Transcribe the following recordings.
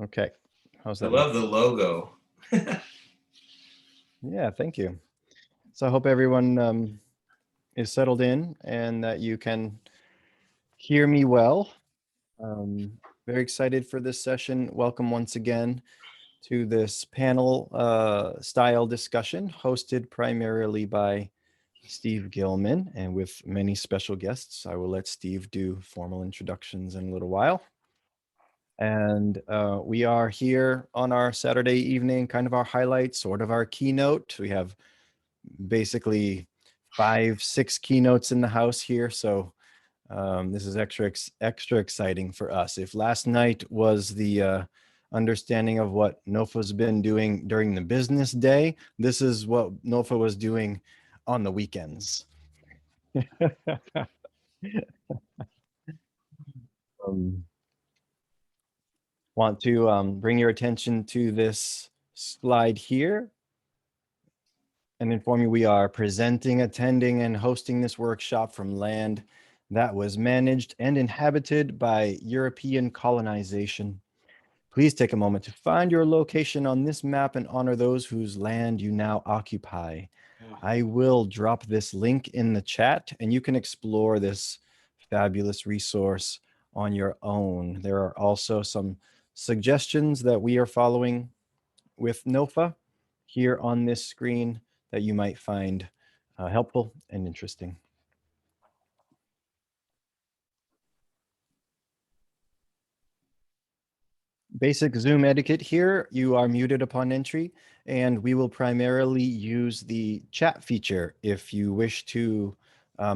Okay. How's I that love look? the logo. Yeah, thank you. So I hope everyone is settled in and that you can hear me well. Um, Very excited for this session. Welcome once again to this panel style discussion hosted primarily by Steve Gilman and with many special guests. I will let Steve do formal introductions in a little while. And we are here on our Saturday evening, kind of our highlight, sort of our keynote. We have basically 5, 6 keynotes in the house here. So this is extra exciting for us. If last night was the understanding of what NOFA's been doing during the business day, this is what NOFA was doing on the weekends. Want to bring your attention to this slide here and inform you we are presenting, attending, and hosting this workshop from land that was managed and inhabited by European colonization. Please take a moment to find your location on this map and honor those whose land you now occupy. I will drop this link in the chat and you can explore this fabulous resource on your own. There are also some suggestions that we are following with NOFA here on this screen that you might find helpful and interesting. Basic Zoom etiquette here, you are muted upon entry, and we will primarily use the chat feature. If you wish to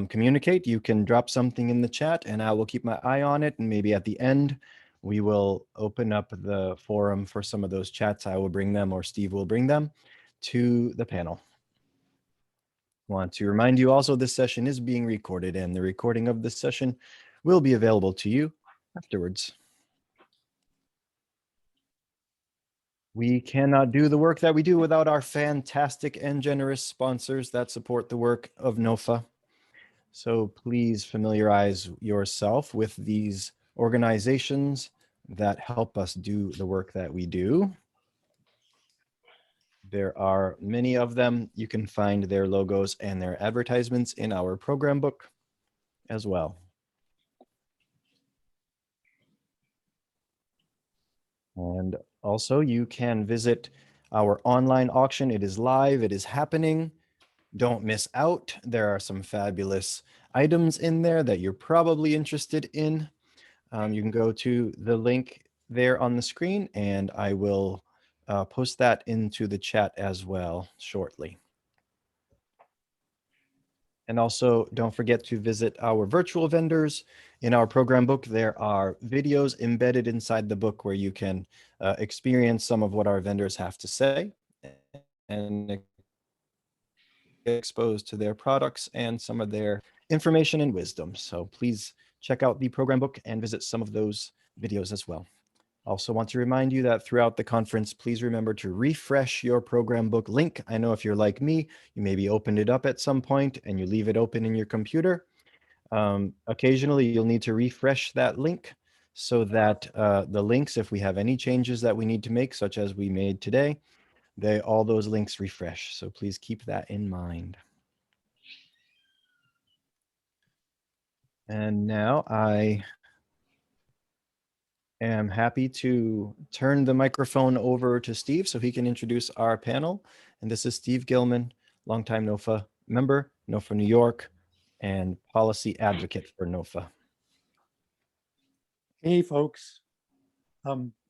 communicate, you can drop something in the chat and I will keep my eye on it, and maybe at the end, we will open up the forum for some of those chats. I will bring them or Steve will bring them to the panel. Want to remind you also this session is being recorded and the recording of this session will be available to you afterwards. We cannot do the work that we do without our fantastic and generous sponsors that support the work of NOFA. So please familiarize yourself with these organizations that help us do the work that we do. There are many of them. You can find their logos and their advertisements in our program book as well. And also you can visit our online auction. It is live, it is happening. Don't miss out. There are some fabulous items in there that you're probably interested in. You can go to the link there on the screen and I will post that into the chat as well shortly. And also don't forget to visit our virtual vendors. In our program book, there are videos embedded inside the book where you can experience some of what our vendors have to say and get exposed to their products and some of their information and wisdom. So please check out the program book and visit some of those videos as well. Also want to remind you that throughout the conference, please remember to refresh your program book link. I know if you're like me, you maybe opened it up at some point and you leave it open in your computer. Occasionally, you'll need to refresh that link so that the links, if we have any changes that we need to make, such as we made today, all those links refresh. So please keep that in mind. And now I am happy to turn the microphone over to Steve so he can introduce our panel. And this is Steve Gilman, longtime NOFA member, NOFA New York, and policy advocate for NOFA. Hey, folks.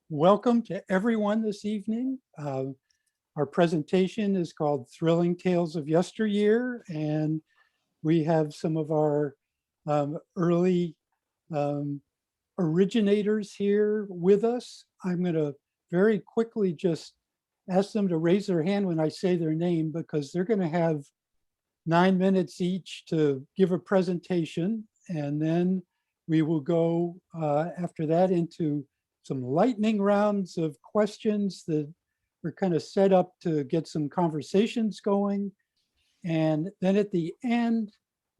Welcome to everyone this evening. Our presentation is called Thrilling Tales of Yesteryear, and we have some of our early originators here with us. I'm going to very quickly just ask them to raise their hand when I say their name, because they're going to have 9 minutes each to give a presentation, and then we will go after that into some lightning rounds of questions that are kind of set up to get some conversations going. And then at the end,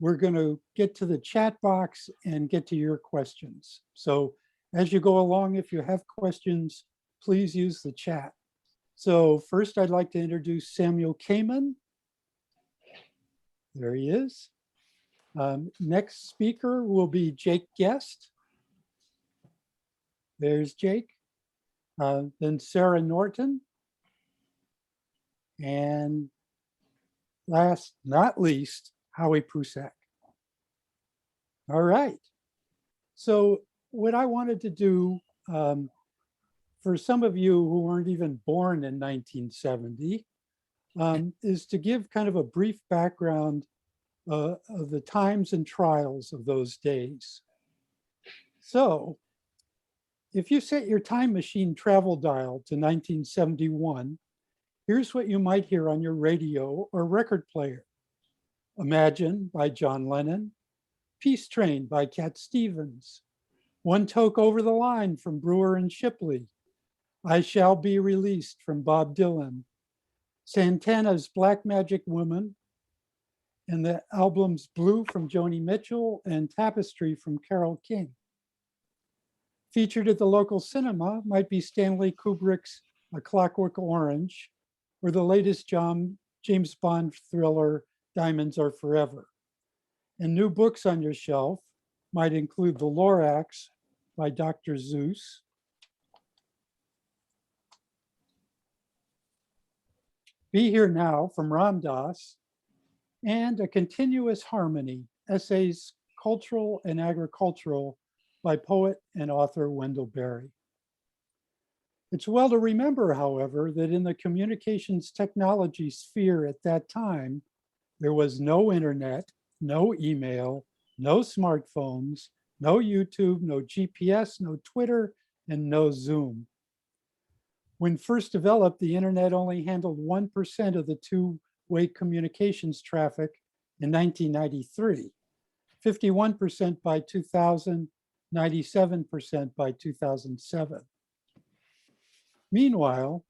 we're going to get to the chat box and get to your questions. So as you go along, if you have questions, please use the chat. So first I'd like to introduce Samuel Kaymen. There he is. Next speaker will be Jake Guest. There's Jake. Then Sara Norton. And last, not least, Howie Prussack. All right. So what I wanted to do, for some of you who weren't even born in 1970, is to give kind of a brief background of the times and trials of those days. So if you set your time machine travel dial to 1971, here's what you might hear on your radio or record player. Imagine by John Lennon, Peace Train by Cat Stevens, One Toke Over the Line from Brewer and Shipley, I Shall Be Released from Bob Dylan, Santana's Black Magic Woman, and the albums Blue from Joni Mitchell and Tapestry from Carole King. Featured at the local cinema might be Stanley Kubrick's A Clockwork Orange, or the latest James Bond thriller, Diamonds Are Forever. And new books on your shelf might include The Lorax by Dr. Seuss, Be Here Now from Ram Dass, and A Continuous Harmony, Essays Cultural and Agricultural by poet and author Wendell Berry. It's well to remember, however, that in the communications technology sphere at that time, there was no internet, no email, no smartphones, no YouTube, no GPS, no Twitter, and no Zoom. When first developed, the internet only handled 1% of the two-way communications traffic in 1993, 51% by 2000, 97% by 2007. Meanwhile,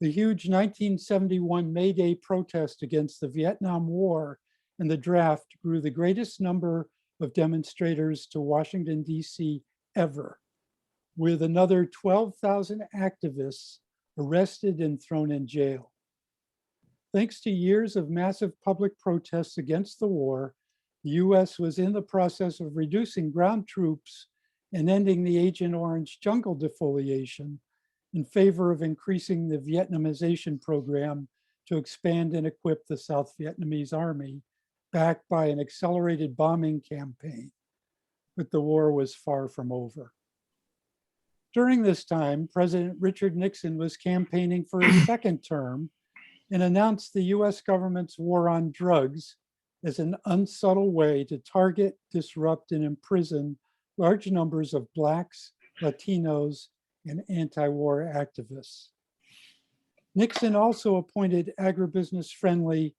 the huge 1971 May Day protest against the Vietnam War and the draft grew the greatest number of demonstrators to Washington, D.C. ever, with another 12,000 activists arrested and thrown in jail. Thanks to years of massive public protests against the war, the US was in the process of reducing ground troops and ending the Agent Orange jungle defoliation in favor of increasing the Vietnamization program to expand and equip the South Vietnamese army, backed by an accelerated bombing campaign. But the war was far from over. During this time, President Richard Nixon was campaigning for his second term and announced the US government's war on drugs as an unsubtle way to target, disrupt, and imprison large numbers of Blacks, Latinos, and anti-war activists. Nixon also appointed agribusiness-friendly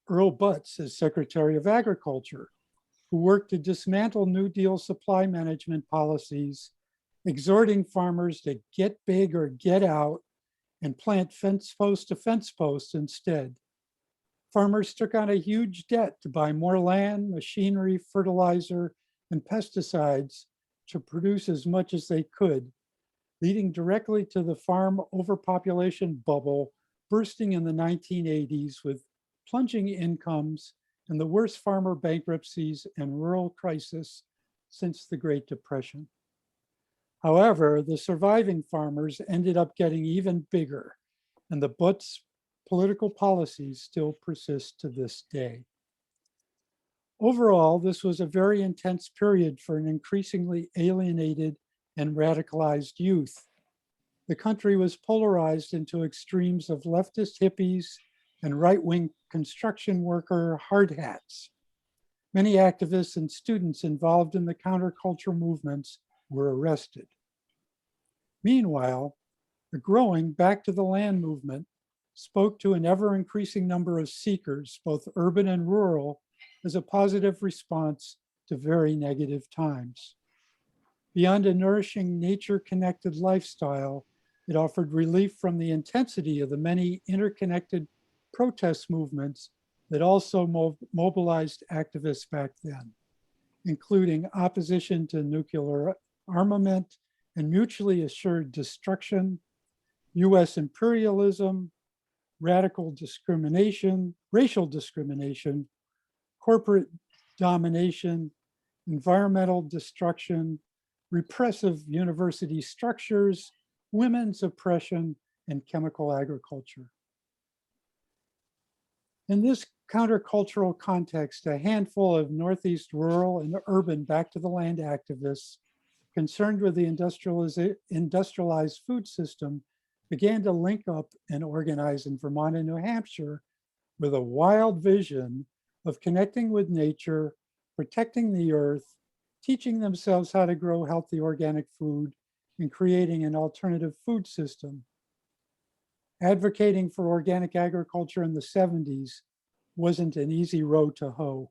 Earl Butz as Secretary of Agriculture, who worked to dismantle New Deal supply management policies, exhorting farmers to get big or get out and plant fence post to fence post instead. Farmers took on a huge debt to buy more land, machinery, fertilizer, and pesticides to produce as much as they could, leading directly to the farm overpopulation bubble bursting in the 1980s with plunging incomes and the worst farmer bankruptcies and rural crisis since the Great Depression. However, the surviving farmers ended up getting even bigger, and the Butz political policies still persist to this day. Overall, this was a very intense period for an increasingly alienated and radicalized youth. The country was polarized into extremes of leftist hippies and right-wing construction worker hard hats. Many activists and students involved in the counterculture movements were arrested. Meanwhile, the growing Back to the Land movement spoke to an ever-increasing number of seekers, both urban and rural, as a positive response to very negative times. Beyond a nourishing nature-connected lifestyle, it offered relief from the intensity of the many interconnected protest movements that also mobilized activists back then, including opposition to nuclear armament and mutually assured destruction, US imperialism, radical discrimination, racial discrimination, corporate domination, environmental destruction, repressive university structures, women's oppression, and chemical agriculture. In this countercultural context, a handful of Northeast rural and urban back to the land activists concerned with the industrialized food system began to link up and organize in Vermont and New Hampshire with a wild vision of connecting with nature, protecting the earth, teaching themselves how to grow healthy organic food, and creating an alternative food system. Advocating for organic agriculture in the 70s wasn't an easy row to hoe.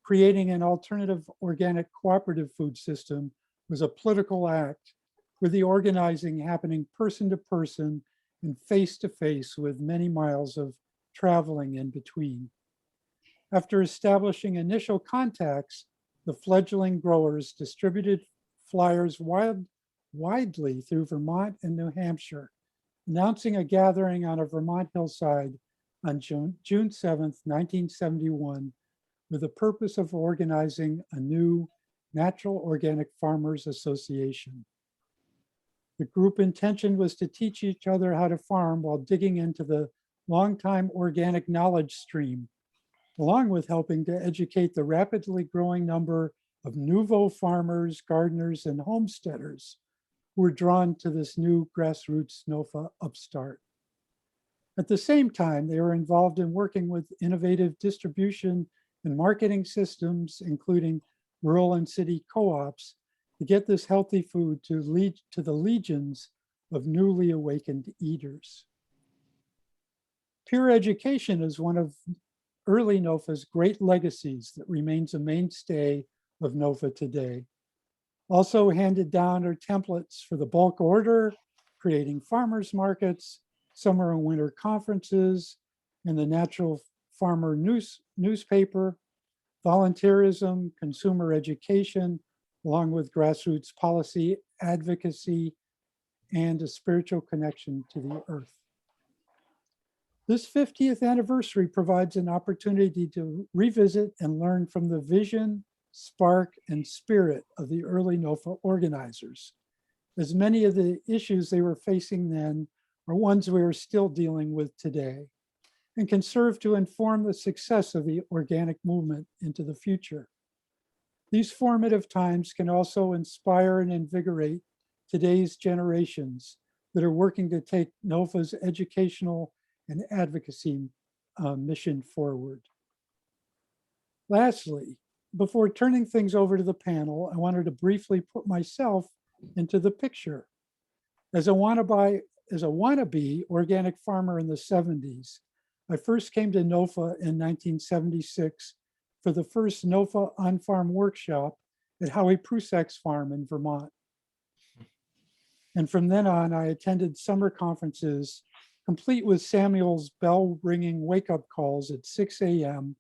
Creating an alternative organic cooperative food system was a political act, with the organizing happening person to person and face to face with many miles of traveling in between. After establishing initial contacts, the fledgling growers distributed flyers widely through Vermont and New Hampshire, announcing a gathering on a Vermont hillside on June 7th, 1971, with the purpose of organizing a new Natural Organic Farmers Association. The group intention was to teach each other how to farm while digging into the longtime organic knowledge stream, along with helping to educate the rapidly growing number of nouveau farmers, gardeners, and homesteaders who were drawn to this new grassroots NOFA upstart. At the same time, they were involved in working with innovative distribution and marketing systems, including rural and city co-ops, to get this healthy food to the legions of newly awakened eaters. Peer education is one of early NOFA's great legacies that remains a mainstay of NOFA today. Also handed down are templates for the bulk order, creating farmers markets, summer and winter conferences, and the Natural Farmer newspaper, volunteerism, consumer education, along with grassroots policy advocacy, and a spiritual connection to the earth. This 50th anniversary provides an opportunity to revisit and learn from the vision, spark, and spirit of the early NOFA organizers, as many of the issues they were facing then are ones we are still dealing with today, and can serve to inform the success of the organic movement into the future. These formative times can also inspire and invigorate today's generations that are working to take NOFA's educational and advocacy mission forward. Lastly, before turning things over to the panel, I wanted to briefly put myself into the picture. As a wannabe organic farmer in the 70s, I first came to NOFA in 1976 for the first NOFA on-farm workshop at Howie Prussack's farm in Vermont. And from then on, I attended summer conferences, complete with Samuel's bell-ringing wake-up calls at 6 a.m.,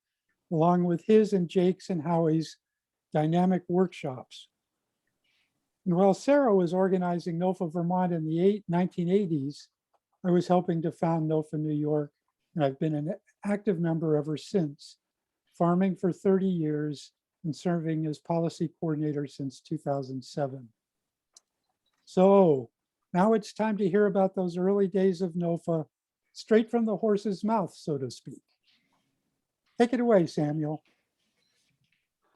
along with his and Jake's and Howie's dynamic workshops. And while Sara was organizing NOFA Vermont in the 1980s, I was helping to found NOFA New York, and I've been an active member ever since, farming for 30 years and serving as policy coordinator since 2007. So now it's time to hear about those early days of NOFA, straight from the horse's mouth, so to speak. Take it away, Samuel.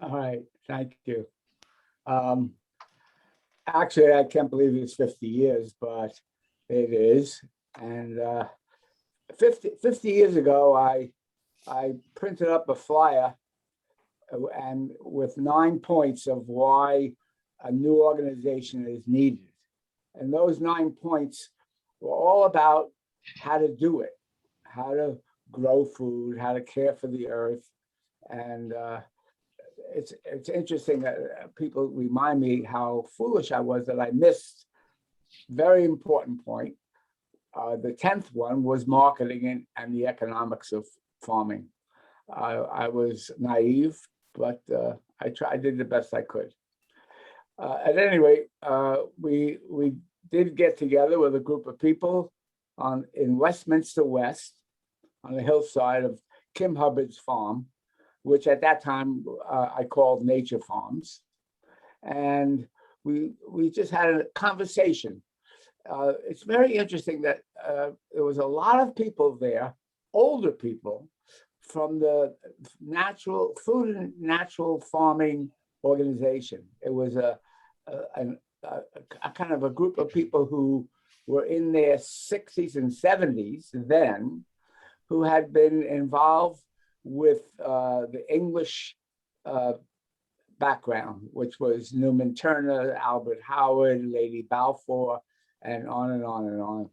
All right, thank you. Actually, I can't believe it's 50 years, but it is. And 50 years ago, I printed up a flyer and with 9 points of why a new organization is needed. And those 9 points were all about how to do it, how to grow food, how to care for the earth. And it's interesting that people remind me how foolish I was that I missed very important point. The 10th one was marketing and the economics of farming. I was naive, but I did the best I could. At any rate, we did get together with a group of people in Westminster West, on the hillside of Kim Hubbard's farm, which at that time I called Nature Farms. And we just had a conversation. It's very interesting that there was a lot of people there, older people, from the natural food and natural farming organization. It was a kind of a group of people who were in their 60s and 70s then, who had been involved with the English background, which was Newman Turner, Albert Howard, Lady Balfour, and on and on and on.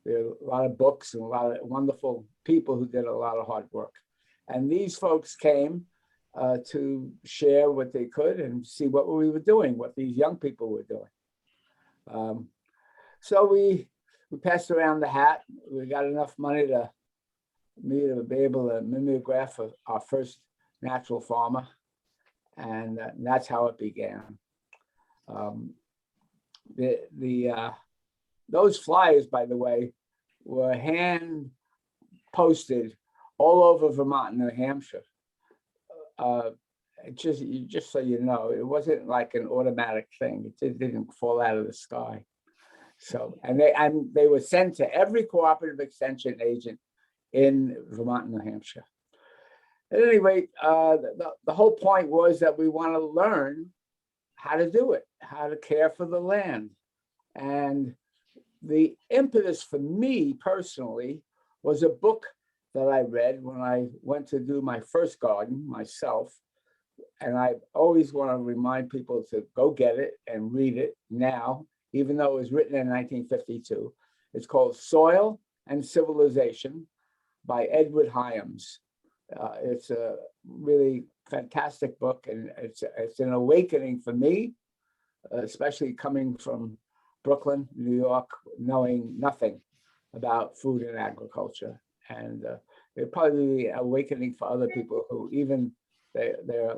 There are a lot of books and a lot of wonderful people who did a lot of hard work. And these folks came to share what they could and see what we were doing, what these young people were doing. So we passed around the hat. We got enough money to be able to mimeograph our first natural farmer. And that's how it began. Those flyers, by the way, were hand posted all over Vermont and New Hampshire. Just so you know, it wasn't like an automatic thing. It didn't fall out of the sky. So, and they were sent to every cooperative extension agent in Vermont and New Hampshire. At any rate, the whole point was that we want to learn how to do it, how to care for the land. And the impetus for me personally was a book that I read when I went to do my first garden myself. And I always want to remind people to go get it and read it now, even though it was written in 1952. It's called Soil and Civilization by Edward Hyams. It's a really fantastic book, and it's an awakening for me, especially coming from Brooklyn, New York, knowing nothing about food and agriculture. And it'll probably be an awakening for other people who even they're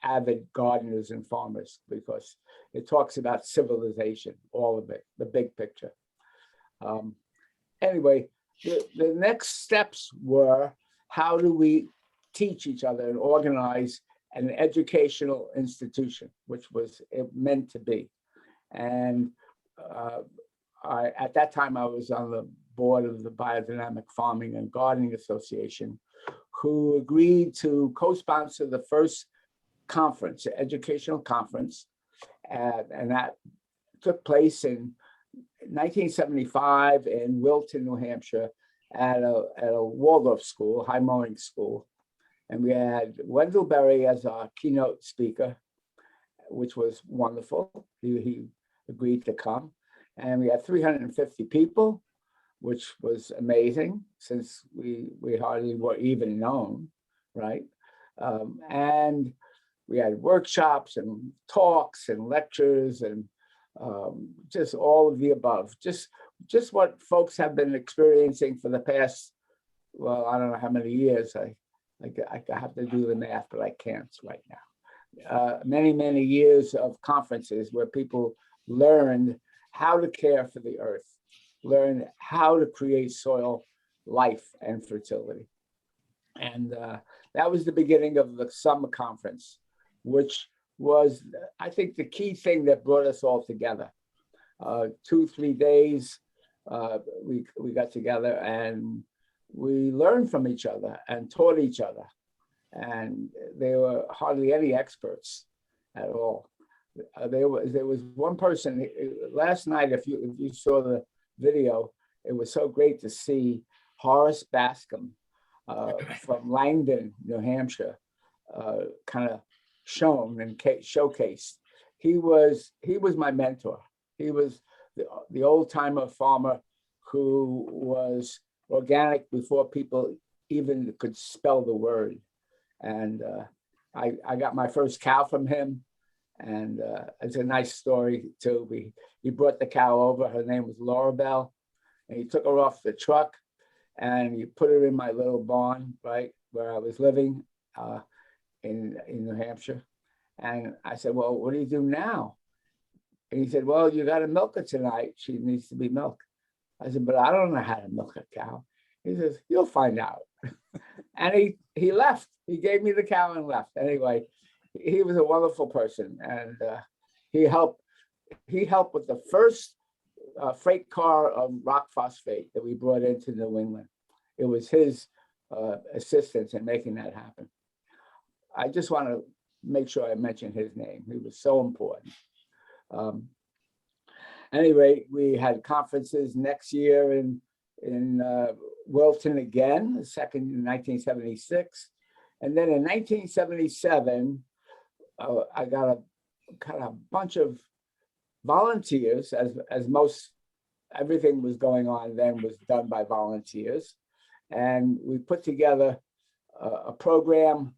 avid gardeners and farmers, because it talks about civilization, all of it, the big picture. Anyway, the next steps were, how do we teach each other and organize an educational institution, which was it meant to be. And at that time, I was on the board of the Biodynamic Farming and Gardening Association, who agreed to co-sponsor the first conference, an educational conference, and that took place in 1975 in Wilton, New Hampshire, at a Waldorf school, high mowing school. And we had Wendell Berry as our keynote speaker, which was wonderful. He agreed to come. And we had 350 people, which was amazing, since we hardly were even known, right? And we had workshops and talks and lectures and just all of the above. Just what folks have been experiencing for the past, well, I don't know how many years. I have to do the math, but I can't right now. Many, many years of conferences where people learned how to care for the earth, learned how to create soil life and fertility. And that was the beginning of the summer conference, which was, I think, the key thing that brought us all together. 2-3 days, we got together and we learned from each other and taught each other. And there were hardly any experts at all. There was one person last night. If you saw the video, it was so great to see Horace Bascom from Langdon, New Hampshire, kind of shown and showcased. He was my mentor. He was the old timer farmer who was organic before people even could spell the word. And I got my first cow from him. And it's a nice story too. He brought the cow over. Her name was Laura Bell. And he took her off the truck and he put her in my little barn, right, where I was living in New Hampshire. And I said, well, what do you do now? And he said, well, you got to milk her tonight. She needs to be milked. I said, but I don't know how to milk a cow. He says, you'll find out. And he left. He gave me the cow and left. Anyway, he was a wonderful person, and he helped with the first freight car of rock phosphate that we brought into New England. It was his assistance in making that happen. I just want to make sure I mention his name. He was so important. Anyway, we had conferences next year in Wilton again, the second in 1976. And then in 1977, I got a kind of bunch of volunteers, as most everything was going on then was done by volunteers. And we put together a program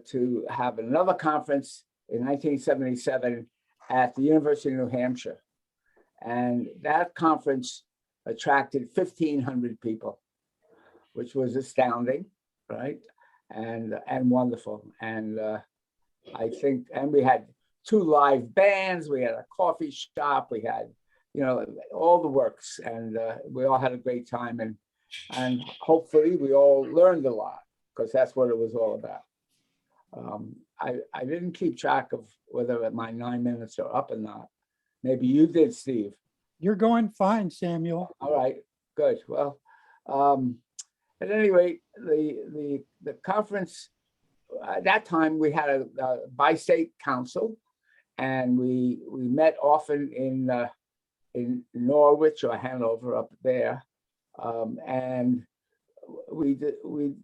to have another conference in 1977 at the University of New Hampshire. And that conference attracted 1,500 people, which was astounding, right? And wonderful. And I think, and we had 2 live bands, we had a coffee shop, we had, all the works, and we all had a great time. And hopefully we all learned a lot, because that's what it was all about. I didn't keep track of whether my 9 minutes are up or not. Maybe you did, Steve. You're going fine, Samuel. All right, good. Well, at any rate, the conference, at that time we had a bi-state council, and we met often in Norwich or Hanover up there. And we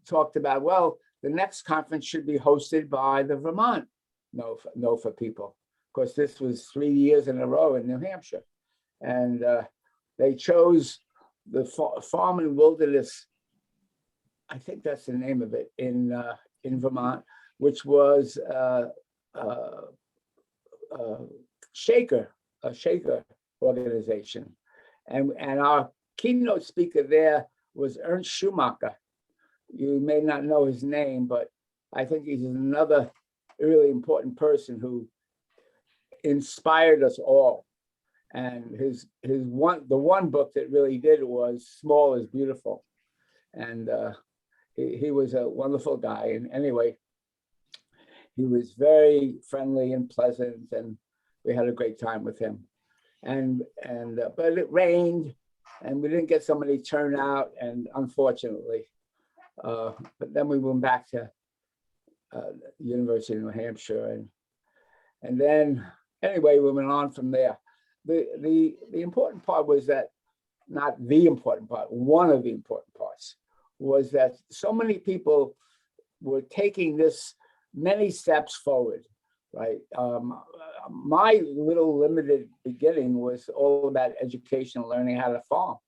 talked about, well, the next conference should be hosted by the Vermont NOFA people. Of course, this was 3 years in a row in New Hampshire. And they chose the Farm and Wilderness, I think that's the name of it, in Vermont, which was a Shaker organization. And our keynote speaker there was Ernst Schumacher. You may not know his name, but I think he's another really important person who inspired us all. And the one book that really did it was Small is Beautiful. And he was a wonderful guy. And anyway, he was very friendly and pleasant, and we had a great time with him. But it rained, and we didn't get so many turnout, and unfortunately, but then we went back to University of New Hampshire, and then anyway, we went on from there. The important part was that, not the important part, one of the important parts was that so many people were taking this many steps forward, right? My little limited beginning was all about education, learning how to farm.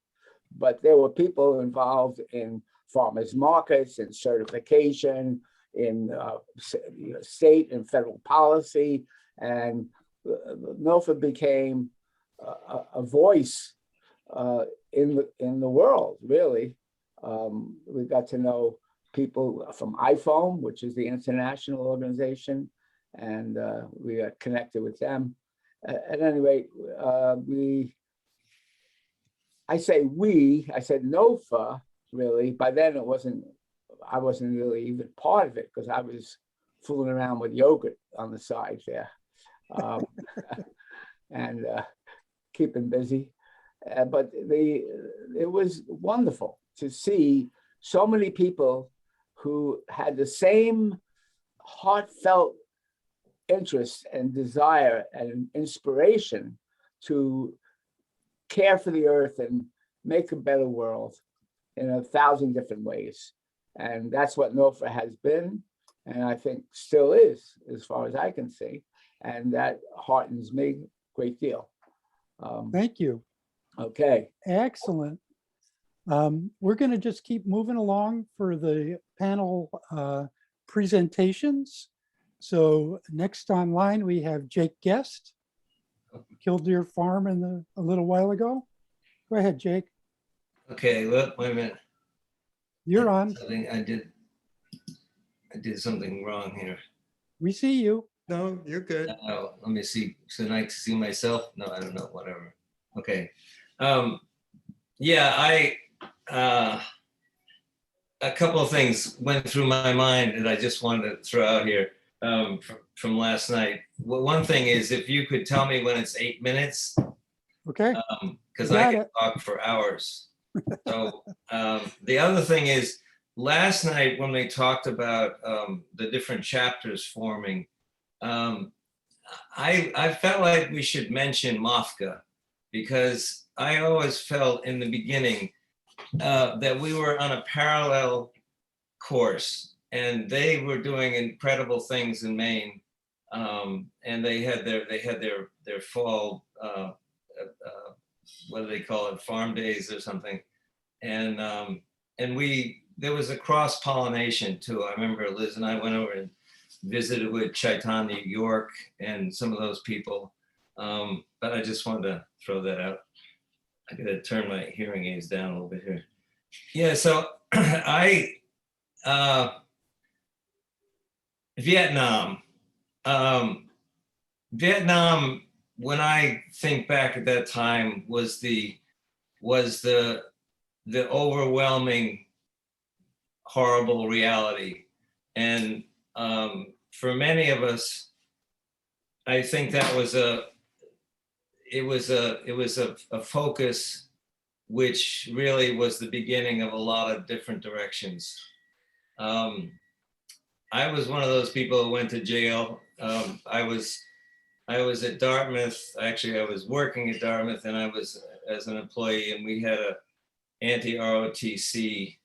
But there were people involved in farmers markets and certification, in state and federal policy, and NOFA became a voice in the world, really. We got to know people from IFOAM, which is the international organization, and we got connected with them. At any rate, I said NOFA, really. By then I wasn't really even part of it, because I was fooling around with yogurt on the side there. And keeping busy. But it was wonderful to see so many people who had the same heartfelt interest and desire and inspiration to care for the earth and make a better world in 1,000 different ways. And that's what NOFA has been, and I think still is, as far as I can see. And that heartens me a great deal. Thank you. Okay. Excellent. We're going to just keep moving along for the panel presentations. So next online, we have Jake Guest, Killdeer Farm a little while ago. Go ahead, Jake. Okay, well, wait a minute. You're on. I did something wrong here. We see you. No, you're good. Oh, let me see. So I see myself? No, I don't know, whatever. Okay. Yeah, a couple of things went through my mind that I just wanted to throw out here from last night. Well, one thing is, if you could tell me when it's 8 minutes, Okay, because You I got can it. talk for hours. So the other thing is, last night when they talked about the different chapters forming, I felt like we should mention MOFGA, because I always felt in the beginning that we were on a parallel course, and they were doing incredible things in Maine, and they had their fall what do they call it, farm days or something, and we there was a cross pollination too. I remember Liz and I went over and visited with Chaitanya York and some of those people, but I just wanted to throw that out. I gotta turn my hearing aids down a little bit here. Yeah, so Vietnam. Vietnam, when I think back at that time, was the overwhelming, horrible reality, and for many of us, I think that was a focus which really was the beginning of a lot of different directions. I was one of those people who went to jail. I was at Dartmouth. Actually, I was working at Dartmouth, and I was as an employee, and we had a anti-ROTC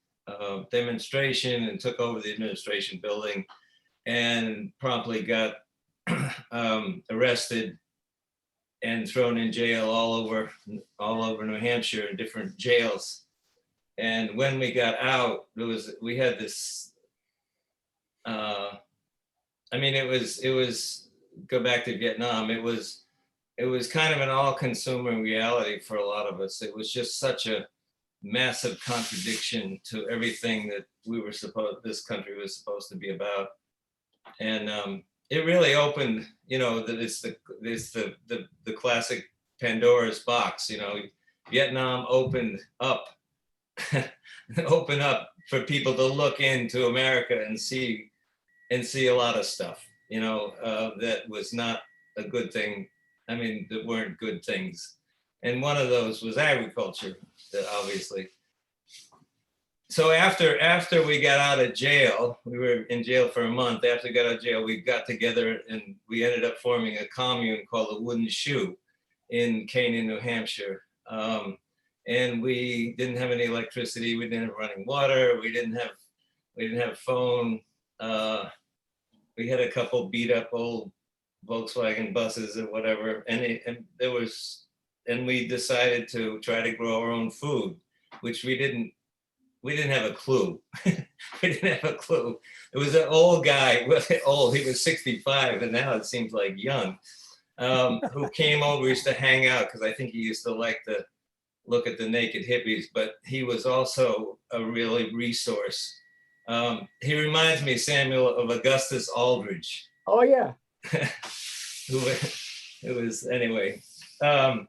demonstration and took over the administration building, and promptly got arrested and thrown in jail all over New Hampshire in different jails. And when we got out, we had this. I mean, it was go back to Vietnam. It was kind of an all-consuming reality for a lot of us. It was just such a massive contradiction to everything that this country was supposed to be about, and it really opened, that it's the classic Pandora's box. Vietnam opened up for people to look into America and see a lot of stuff, that was not a good thing. I mean, that weren't good things. And one of those was agriculture, obviously. So after we got out of jail, we were in jail for a month. After we got out of jail, we got together and we ended up forming a commune called the Wooden Shoe in Canaan, New Hampshire. And we didn't have any electricity. We didn't have running water. We didn't have phone. We had a couple beat up old Volkswagen buses or whatever, and we decided to try to grow our own food, which we didn't have a clue. We didn't have a clue. It was an old guy, old, he was 65, and now it seems like young, who came over, used to hang out, because I think he used to like to look at the naked hippies, but he was also a really resource. He reminds me, Samuel, of Augustus Aldridge. Oh, yeah. who was, anyway. And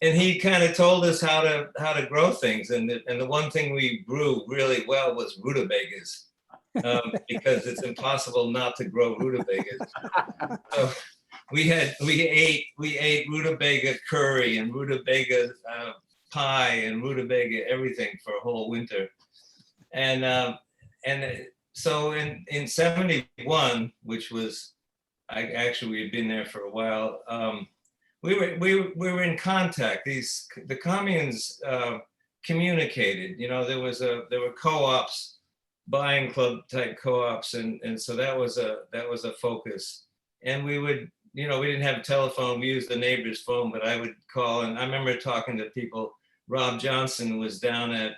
he kind of told us how to grow things. And the one thing we grew really well was rutabagas, because it's impossible not to grow rutabagas. So we ate rutabaga curry and rutabaga pie and rutabaga everything for a whole winter. And so in 71, which was, we had been there for a while, we were in contact. The communes communicated. There were co-ops, buying club type co-ops, and so that was a focus. And we would, we didn't have a telephone. We used the neighbor's phone, but I would call, and I remember talking to people. Rob Johnson was down at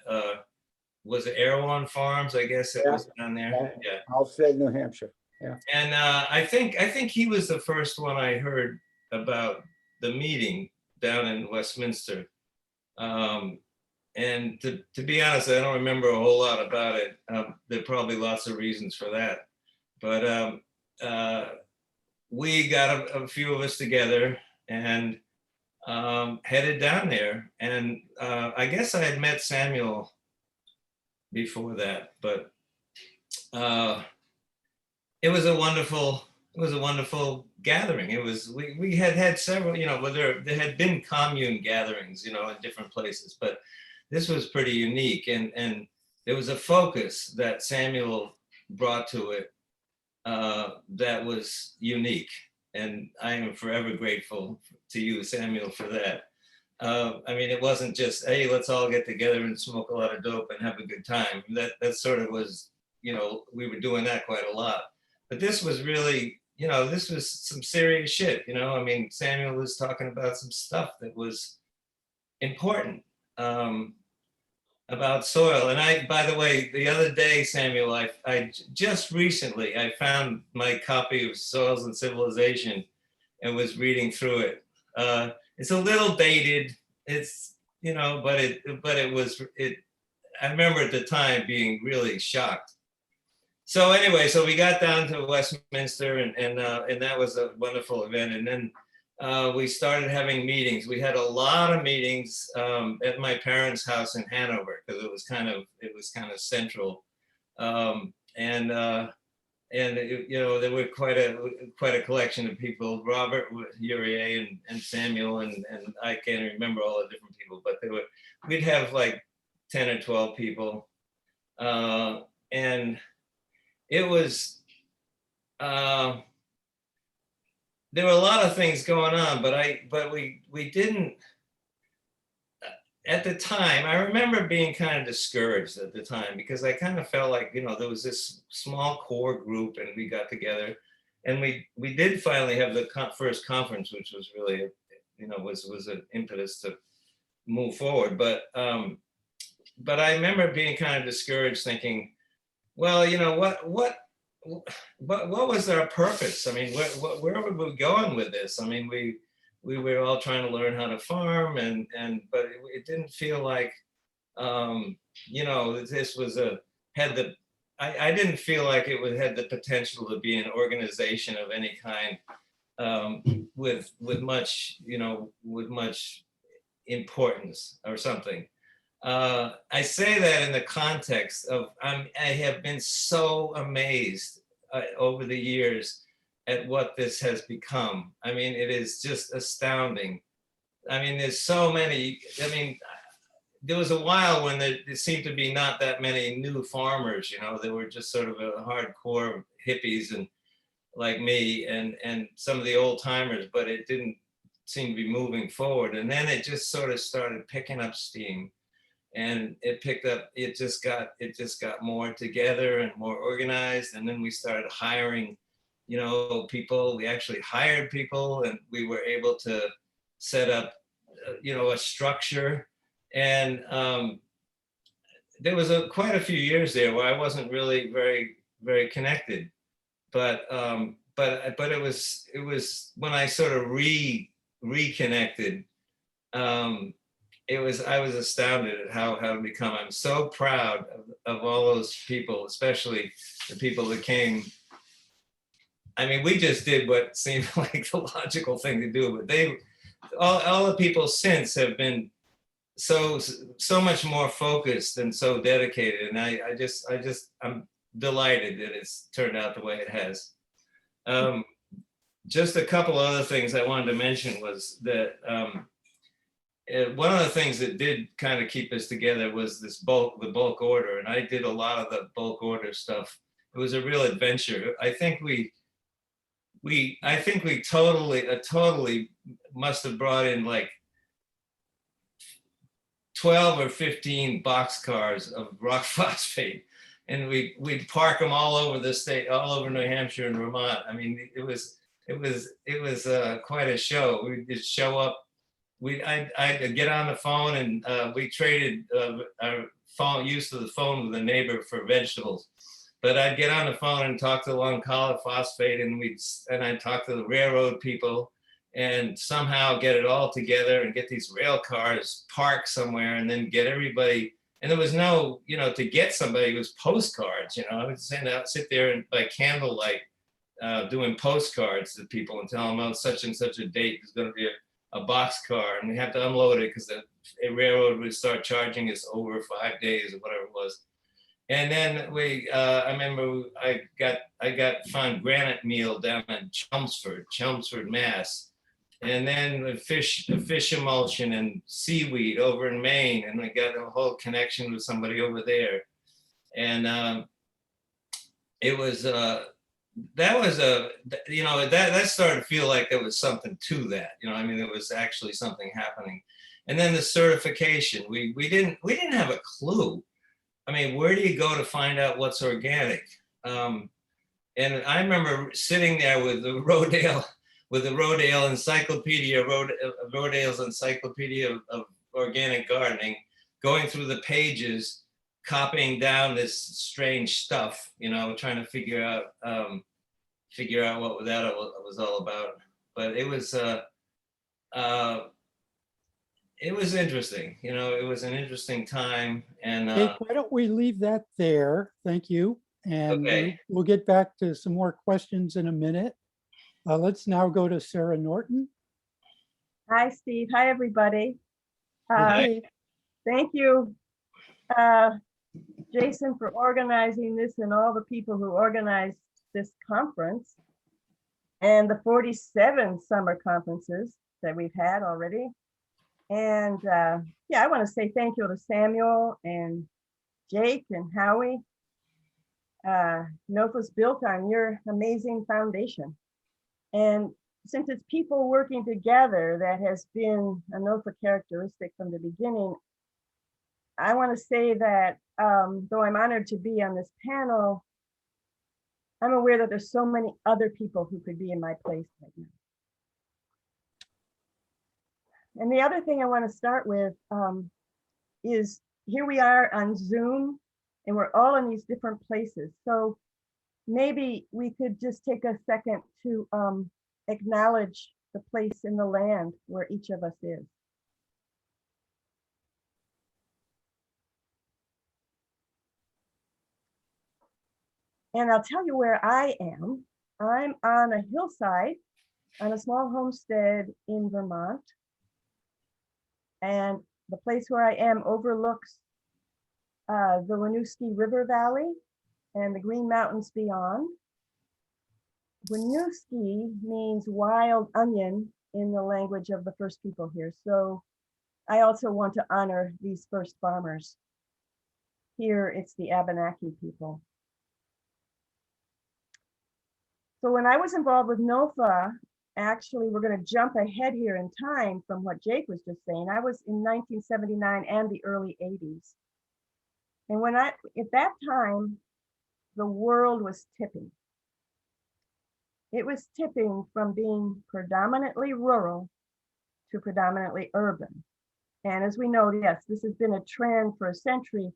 was it Erewhon Farms? I guess it was down there. Yeah. Alstead, New Hampshire. Yeah. And I think he was the first one I heard about the meeting down in Westminster. And to be honest, I don't remember a whole lot about it. There are probably lots of reasons for that. But we got a few of us together, and headed down there. And I guess I had met Samuel before that, but it was a wonderful gathering. It was, we had several, you know, there had been commune gatherings, you know, in different places, but this was pretty unique. And there was a focus that Samuel brought to it that was unique. And I am forever grateful to you, Samuel, for that. I mean, it wasn't just, hey, let's all get together and smoke a lot of dope and have a good time. That sort of was, you know, we were doing that quite a lot. But this was really, you know, this was some serious shit, you know? I mean, Samuel was talking about some stuff that was important about soil. And I, by the way, the other day, Samuel, I just recently, I found my copy of Soils and Civilization and was reading through it. It's a little dated, it's, you know, but it was, I remember at the time being really shocked. So anyway, so we got down to Westminster and that was a wonderful event. And then we started having meetings. We had a lot of meetings at my parents' house in Hanover because it was kind of central. And you know, there were quite a collection of people. Robert Urier and Samuel and I can't remember all the different people, but we'd have like 10 or 12 people, and it was. There were a lot of things going on, but we didn't. At the time, I remember being kind of discouraged at the time because I kind of felt like, you know, there was this small core group and we got together and we did finally have the first conference, which was really, you know, was an impetus to move forward. But I remember being kind of discouraged thinking, well, you know, what was our purpose? I mean, where were we going with this? I mean, we were all trying to learn how to farm but it didn't feel like, you know, this was I didn't feel like it had the potential to be an organization of any kind, with much, you know, with much importance or something. I say that in the context of, I have been so amazed over the years at what this has become. I mean, it is just astounding. I mean, there's so many, I mean, there was a while when there seemed to be not that many new farmers, you know, they were just sort of a hardcore hippies and like me and some of the old timers, but it didn't seem to be moving forward. And then it just sort of started picking up steam. And it just got more together and more organized. And then we started hiring, you know, people. We actually hired people and we were able to set up, you know, a structure. And there was quite a few years there where I wasn't really very, very connected. But it was when I sort of reconnected, I was astounded at how it become. I'm so proud of all those people, especially the people that came. I mean, we just did what seemed like the logical thing to do, but all the people since have been so much more focused and so dedicated. And I'm delighted that it's turned out the way it has. Just a couple other things I wanted to mention was that one of the things that did kind of keep us together was the bulk order. And I did a lot of the bulk order stuff. It was a real adventure. I think we totally must have brought in like 12 or 15 boxcars of rock phosphate. And we'd park them all over the state, all over New Hampshire and Vermont. I mean, it was quite a show. We'd just show up. I'd get on the phone and we traded our use of the phone with a neighbor for vegetables. But I'd get on the phone and talk to the Long Collar Phosphate, and I'd talk to the railroad people and somehow get it all together and get these rail cars parked somewhere and then get everybody. And there was no, you know, to get somebody, it was postcards, you know. I would sit there and by candlelight doing postcards to people and tell them, oh, such and such a date is going to be a boxcar, and we had to unload it because the railroad would start charging us over 5 days or whatever it was. And then I remember I got found granite meal down in Chelmsford, Mass. And then the fish emulsion and seaweed over in Maine, and I got a whole connection with somebody over there. And it was that started to feel like there was something to that. I mean, there was actually something happening. And then the certification, we didn't have a clue. I mean, where do you go to find out what's organic? And I remember sitting there with the Rodale Encyclopedia, Rodale's Encyclopedia of Organic Gardening, going through the pages, copying down this strange stuff, trying to figure out what that was all about. But it was interesting. It was an interesting time. And Jake, why don't we leave that there? Thank you. And Okay. we'll get back to some more questions in a minute. Let's now go to Sara Norton. Hi, Steve. Hi, everybody. Hey, Thank you, Jason, for organizing this and all the people who organized this conference and the 47 summer conferences that we've had already. And yeah, I want to say thank you to Samuel and Jake and Howie. NOFA's built on your amazing foundation. And since it's people working together, that has been a NOFA characteristic from the beginning. I want to say that though I'm honored to be on this panel, I'm aware that there's so many other people who could be in my place right now. And the other thing I want to start with is here we are on Zoom, and we're all in these different places. So maybe we could just take a second to acknowledge the place in the land where each of us is. And I'll tell you where I am. I'm on a hillside on a small homestead in Vermont. And the place where I am overlooks the Winooski River Valley and the Green Mountains beyond. Winooski means wild onion in the language of the first people here. So I also want to honor these first farmers. Here it's the Abenaki people. So when I was involved with NOFA, actually, we're going to jump ahead here in time from what Jake was just saying. I was in 1979 and the early 80s. And at that time, the world was tipping. It was tipping from being predominantly rural to predominantly urban. And as we know, yes, this has been a trend for a century.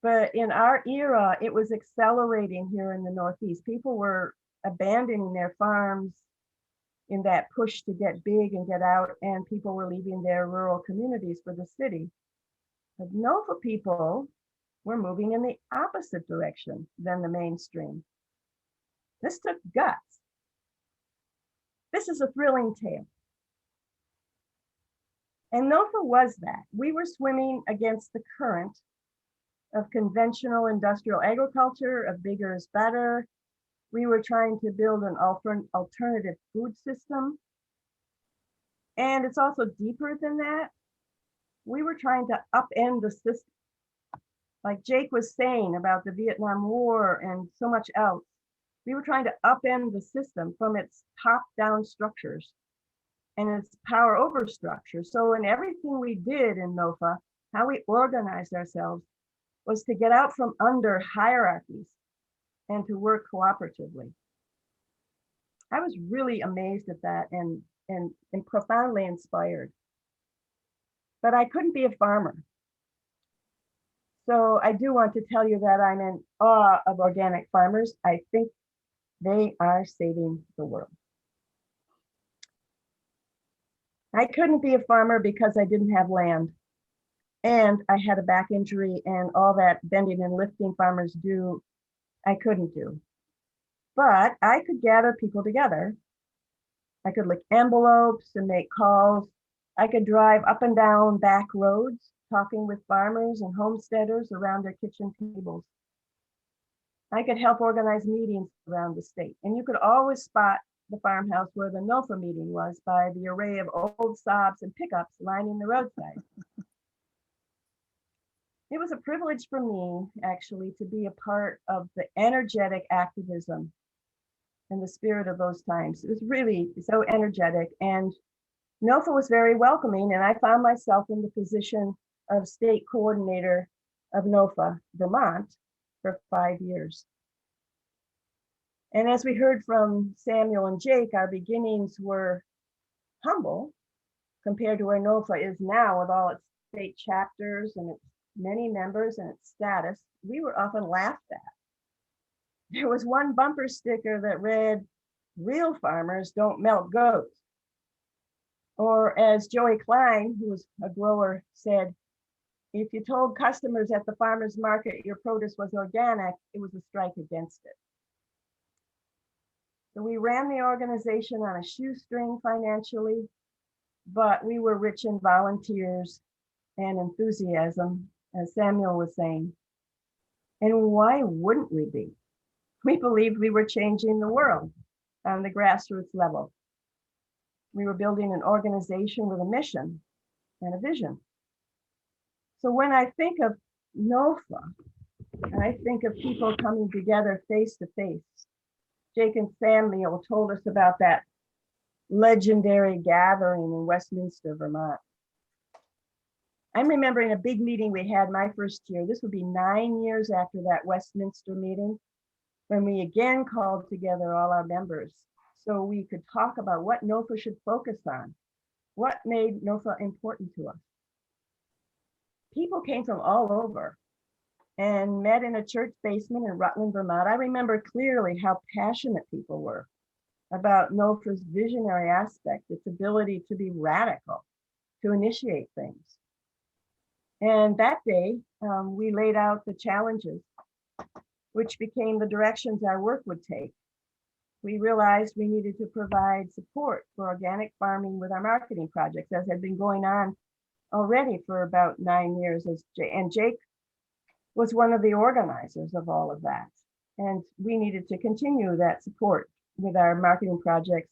But in our era, it was accelerating here in the Northeast. People were abandoning their farms in that push to get big and get out, and people were leaving their rural communities for the city. But NOFA people were moving in the opposite direction than the mainstream. This took guts. This is a thrilling tale. And NOFA was that. We were swimming against the current of conventional industrial agriculture, of bigger is better. We were trying to build an alternative food system. And it's also deeper than that. We were trying to upend the system. Like Jake was saying about the Vietnam War and so much else. We were trying to upend the system from its top-down structures and its power over structure. So in everything we did in NOFA, how we organized ourselves was to get out from under hierarchies and to work cooperatively. I was really amazed at that and profoundly inspired. But I couldn't be a farmer. So I do want to tell you that I'm in awe of organic farmers. I think they are saving the world. I couldn't be a farmer because I didn't have land. And I had a back injury, and all that bending and lifting farmers do, I couldn't do. But I could gather people together I could lick envelopes and make calls. I could drive up and down back roads, talking with farmers and homesteaders around their kitchen tables. I could help organize meetings around the state. And you could always spot the farmhouse where the NOFA meeting was by the array of old Saabs and pickups lining the roadside. It was a privilege for me, actually, to be a part of the energetic activism and the spirit of those times. It was really so energetic, and NOFA was very welcoming, and I found myself in the position of state coordinator of NOFA, Vermont, for 5 years. And as we heard from Samuel and Jake, our beginnings were humble compared to where NOFA is now with all its state chapters and its many members and its status. We were often laughed at. There was one bumper sticker that read, "Real farmers don't milk goats." Or as Joey Klein, who was a grower, said, if you told customers at the farmer's market your produce was organic, it was a strike against it. So we ran the organization on a shoestring financially, but we were rich in volunteers and enthusiasm, as Samuel was saying. And why wouldn't we be? We believed we were changing the world on the grassroots level. We were building an organization with a mission and a vision. So when I think of NOFA, I think of people coming together face to face. Jake and Samuel told us about that legendary gathering in Westminster, Vermont. I'm remembering a big meeting we had my first year. This would be 9 years after that Westminster meeting, when we again called together all our members so we could talk about what NOFA should focus on, what made NOFA important to us. People came from all over and met in a church basement in Rutland, Vermont. I remember clearly how passionate people were about NOFA's visionary aspect, its ability to be radical, to initiate things. And that day, we laid out the challenges, which became the directions our work would take. We realized we needed to provide support for organic farming with our marketing projects, as had been going on already for about 9 years. And Jake was one of the organizers of all of that. And we needed to continue that support with our marketing projects,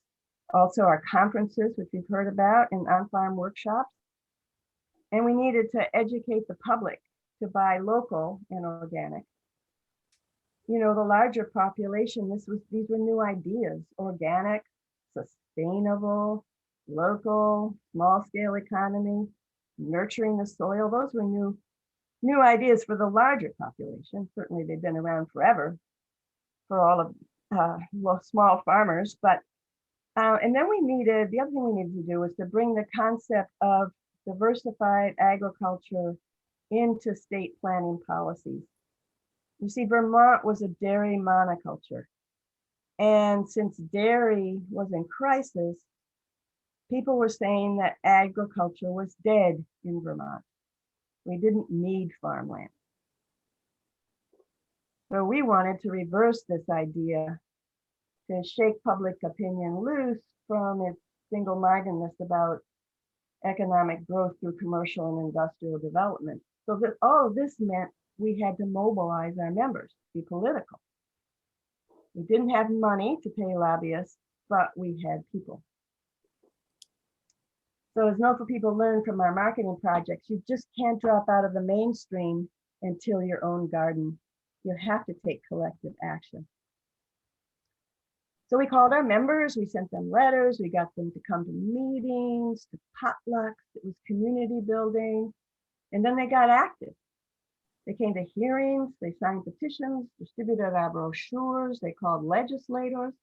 also our conferences, which we've heard about, and on-farm workshops. And we needed to educate the public to buy local and organic. You know, the larger population, these were new ideas: organic, sustainable, local, small-scale economy, nurturing the soil. Those were new ideas for the larger population. Certainly they've been around forever for all of small farmers, but and then the other thing we needed to do was to bring the concept of diversified agriculture into state planning policies. You see, Vermont was a dairy monoculture. And since dairy was in crisis, people were saying that agriculture was dead in Vermont. We didn't need farmland. So we wanted to reverse this idea, to shake public opinion loose from its single-mindedness about economic growth through commercial and industrial development. So that all of this meant we had to mobilize our members, be political. We didn't have money to pay lobbyists, but we had people. So as NOFA people learn from our marketing projects, you just can't drop out of the mainstream and till your own garden. You have to take collective action. So we called our members, we sent them letters, we got them to come to meetings, to potlucks, it was community building, and then they got active. They came to hearings, they signed petitions, distributed our brochures, they called legislators.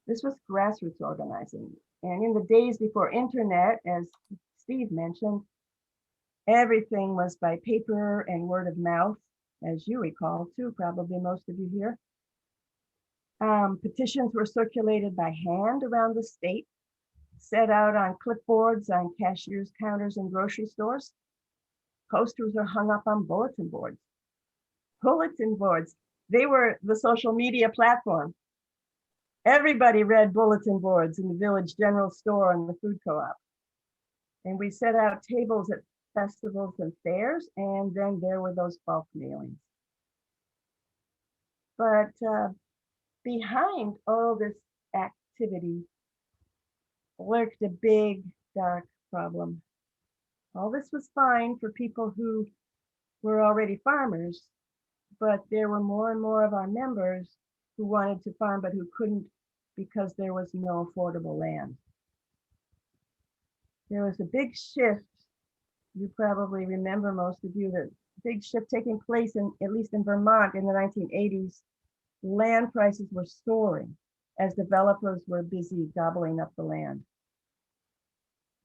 This was grassroots organizing. And in the days before internet, as Steve mentioned, everything was by paper and word of mouth, as you recall too, probably most of you here. Petitions were circulated by hand around the state, set out on clipboards on cashiers' counters in grocery stores. Posters are hung up on bulletin boards. Bulletin boards, they were the social media platform. Everybody read bulletin boards in the village general store and the food co-op. And we set out tables at festivals and fairs, and then there were those bulk mailings. But behind all this activity lurked a big, dark problem. All this was fine for people who were already farmers, but there were more and more of our members who wanted to farm but who couldn't because there was no affordable land. There was a big shift. You probably remember, most of you, that big shift taking place in, at least in Vermont in the 1980s. Land prices were soaring as developers were busy gobbling up the land.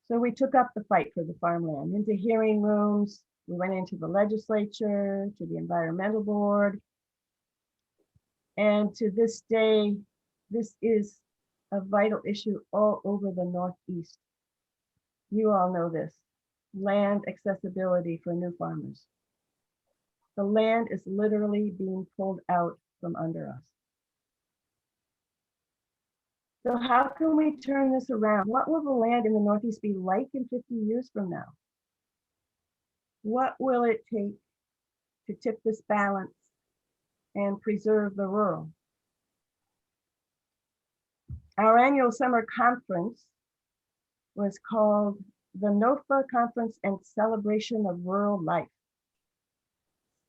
So we took up the fight for the farmland into hearing rooms. We went into the legislature, to the environmental board. And to this day, this is a vital issue all over the Northeast. You all know this, land accessibility for new farmers. The land is literally being pulled out from under us. So how can we turn this around? What will the land in the Northeast be like in 50 years from now? What will it take to tip this balance and preserve the rural? Our annual summer conference was called the NOFA Conference and Celebration of Rural Life.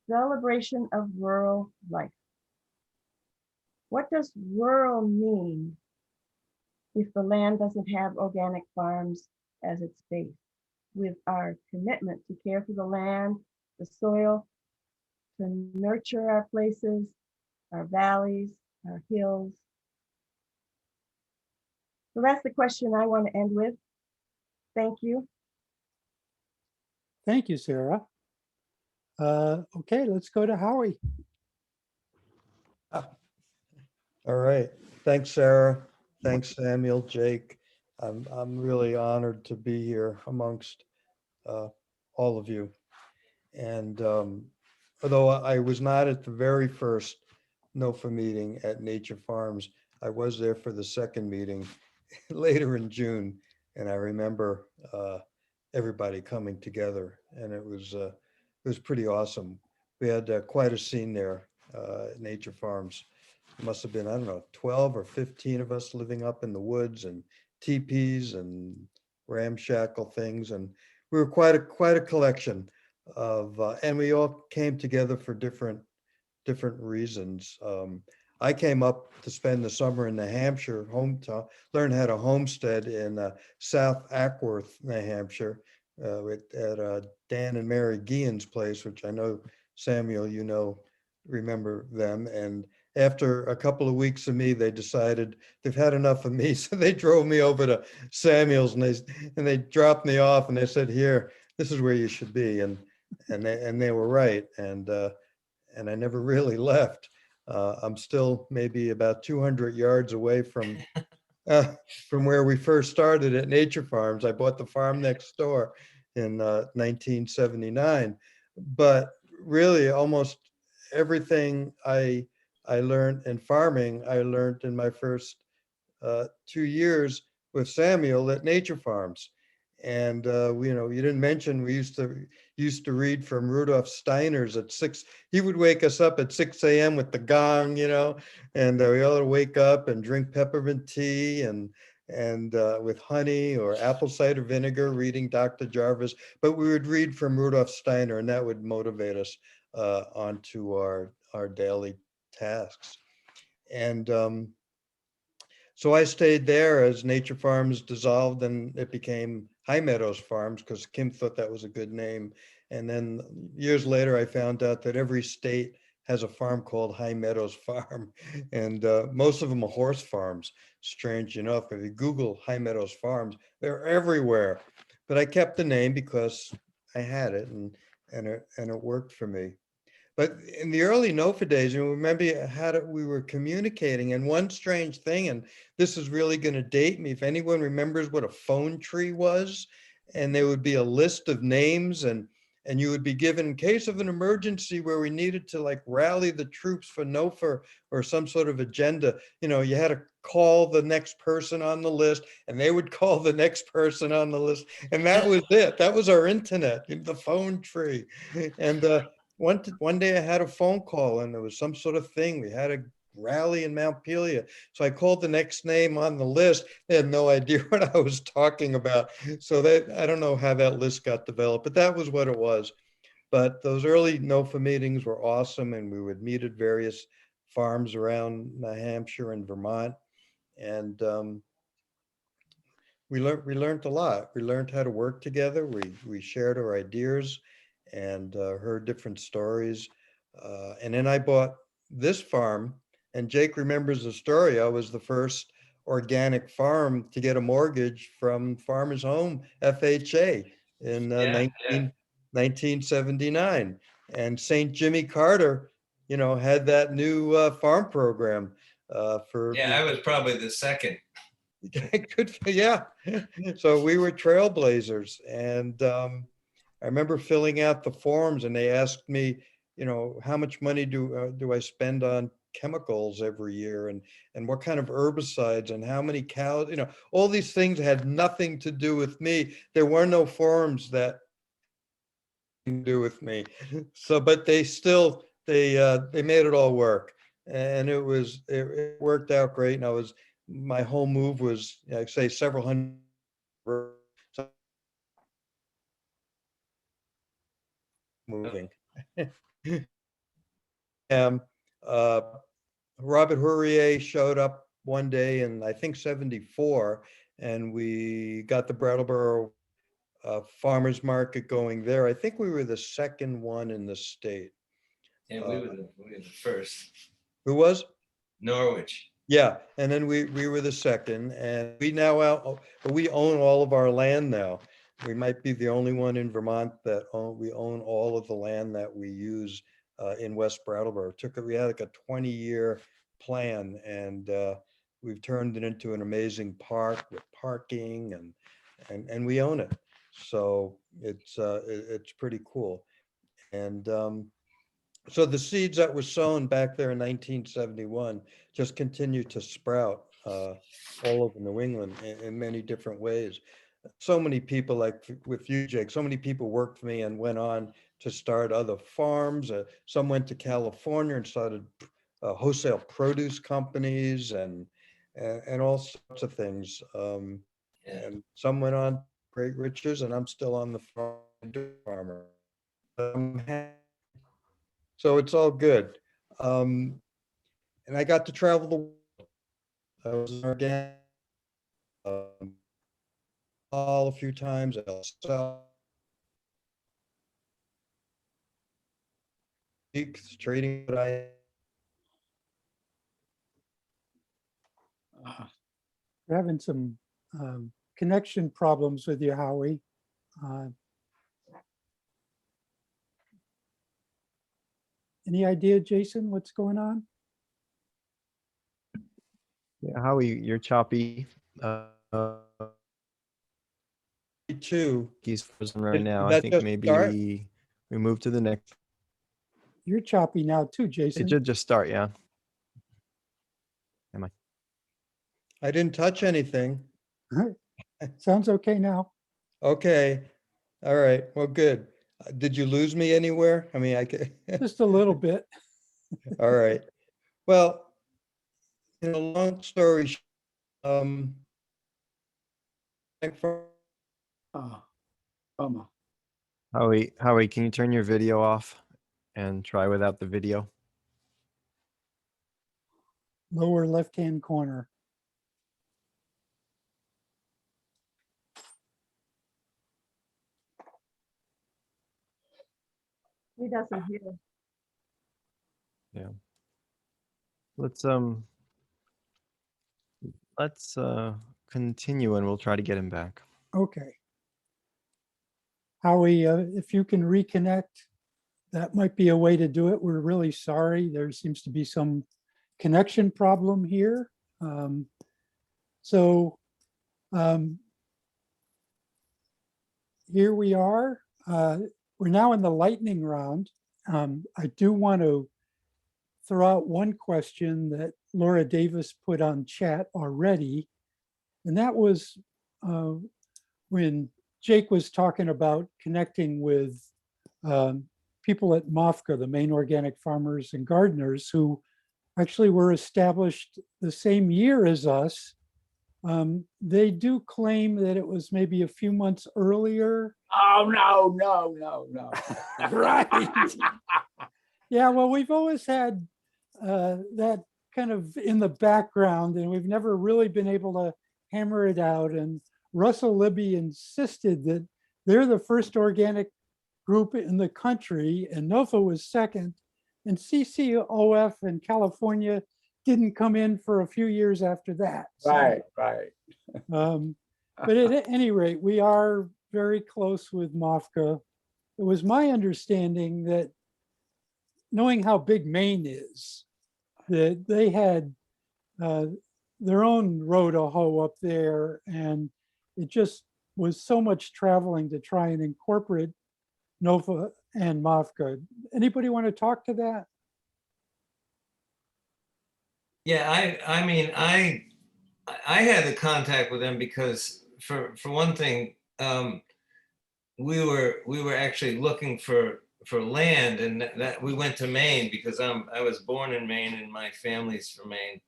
Celebration of rural life. What does rural mean if the land doesn't have organic farms as its base? With our commitment to care for the land, the soil, to nurture our places, our valleys, our hills. So that's the question I want to end with. Thank you. Thank you, Sarah. Okay, let's go to Howie. All right. Thanks, Sarah. Thanks, Samuel, Jake. I'm really honored to be here amongst all of you. And although I was not at the very first NOFA meeting at Nature Farms, I was there for the second meeting later in June. And I remember everybody coming together, and it was pretty awesome. We had quite a scene there at Nature Farms. It must have been, I don't know, 12 or 15 of us living up in the woods and teepees and ramshackle things. And we were quite a collection of, and we all came together for different reasons. I came up to spend the summer in New Hampshire, hometown, learn how to homestead in South Ackworth, New Hampshire, at Dan and Mary Guillen's place, which I know, Samuel, you know, remember them. And after a couple of weeks of me, they decided they've had enough of me. So they drove me over to Samuel's, and they dropped me off, and they said, "Here, this is where you should be." And they were right. And I never really left. I'm still maybe about 200 yards away from where we first started at Nature Farms. I bought the farm next door in 1979. But really, almost everything I learned in farming, I learned in my first 2 years with Samuel at Nature Farms. And you know, you didn't mention we used to read from Rudolf Steiner's at 6. He would wake us up at 6 a.m. with the gong, you know, and we all would wake up and drink peppermint tea and with honey or apple cider vinegar, reading Dr. Jarvis. But we would read from Rudolf Steiner, and that would motivate us onto our daily tasks. And so I stayed there as Nature Farms dissolved, and it became High Meadows Farms because Kim thought that was a good name. And then years later, I found out that every state has a farm called High Meadows Farm, and most of them are horse farms. Strange enough, if you Google High Meadows Farms, they're everywhere. But I kept the name because I had it, and it worked for me. But in the early NOFA days, you remember we were communicating, and one strange thing, and this is really going to date me, if anyone remembers what a phone tree was, and there would be a list of names, and and you would be given, in case of an emergency where we needed to like rally the troops for NOFA or some sort of agenda, you know, you had to call the next person on the list and they would call the next person on the list. And that was it. That was our internet, the phone tree. And one day I had a phone call and there was some sort of thing. We had a rally in Mount Pelia. So I called the next name on the list. They had no idea what I was talking about. So I don't know how that list got developed, but that was what it was. But those early NOFA meetings were awesome, and we would meet at various farms around New Hampshire and Vermont. And we learned a lot. We learned how to work together. We shared our ideas and heard different stories. And then I bought this farm, and Jake remembers the story. I was the first organic farm to get a mortgage from Farmers Home FHA in Yeah, yeah. 1979. And St. Jimmy Carter, you know, had that new farm program for. Yeah, I was probably the second. Good, yeah. So we were trailblazers, and I remember filling out the forms, and they asked me, you know, how much money do I spend on chemicals every year, and what kind of herbicides, and how many cows, you know, all these things had nothing to do with me. There were no forms that do with me. So, but they still they made it all work, and it worked out great. And my whole move was, I'd say, several hundred. Moving. uh, Robert Hurrier showed up one day in, I think, 74, and we got the Brattleboro farmers market going there. I think we were the second one in the state. And we were the first. Who was? Norwich. Yeah, and then we were the second, and we own all of our land now. We might be the only one in Vermont that we own all of the land that we use in West Brattleboro. We had like a 20-year plan, and we've turned it into an amazing park with parking, and we own it. So it's pretty cool. And so the seeds that were sown back there in 1971 just continue to sprout all over New England in many different ways. So many people, like with you, Jake, so many people worked for me and went on to start other farms. Some went to California and started wholesale produce companies and all sorts of things. Yeah. And some went on great riches, and I'm still on the farmer. So it's all good. And I got to travel the world. I was an organic all a few times. Trading what I. We're having some connection problems with you, Howie. Any idea, Jason, what's going on? Yeah, Howie, you're choppy. Too. He's frozen right Did now. I that think just maybe start? we move to the next. You're choppy now too, It Jason. should just start, yeah. Am I? I didn't touch anything. Sounds okay now. Okay. All right. Well, good. Did you lose me anywhere? I mean, I could. Just a little bit. All right. Well, long story short, Bummer. Howie, can you turn your video off and try without the video? Lower left-hand corner. He doesn't hear. Yeah. Let's continue and we'll try to get him back. Okay. Howie, if you can reconnect, that might be a way to do it. We're really sorry. There seems to be some connection problem here. Here we are. we're now in the lightning round. I do want to throw out one question that Laura Davis put on chat already. And that was when Jake was talking about connecting with people at MOFGA, the Maine Organic Farmers and Gardeners, who actually were established the same year as us. They do claim that it was maybe a few months earlier. Oh, no. Right. Yeah, well, we've always had that kind of in the background, and we've never really been able to hammer it out. And Russell Libby insisted that they're the first organic group in the country, and NOFA was second. And CCOF in California didn't come in for a few years after that. So, Right. but at any rate, we are very close with MOFGA. It was my understanding that, knowing how big Maine is, that they had their own row to hoe up there, and it just was so much traveling to try and incorporate NOFA and MOFGA. Anybody want to talk to that? Yeah, I mean, I had the contact with them because for one thing, we were actually looking for land, and that we went to Maine because I was born in Maine and my family's from Maine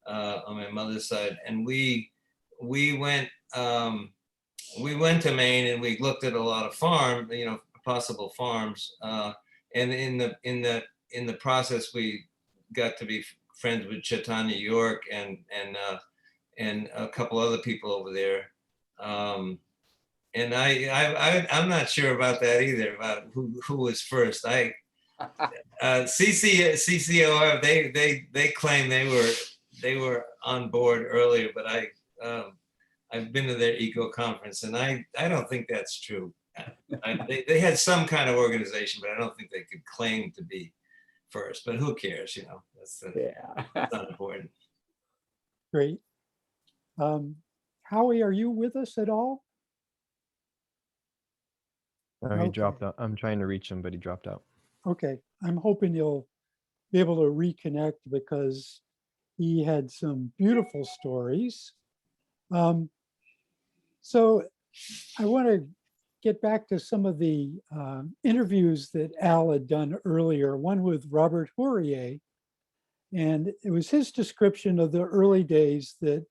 on my mother's side, and we went to Maine and we looked at a lot of possible farms, and in the process we got to be friends with Chaitanya York and a couple other people over there. And I'm not sure about that either, about who was first. CCOF, they claim they were on board earlier, but I've been to their eco conference, and I don't think that's true. They had some kind of organization, but I don't think they could claim to be first. But who cares? That's not important. Great. Howie, are you with us at all? No, he Okay. dropped out. I'm trying to reach him, but he dropped out. Okay, I'm hoping you'll be able to reconnect because he had some beautiful stories. So I want to get back to some of the interviews that Al had done earlier, one with Robert Hourier. And it was his description of the early days that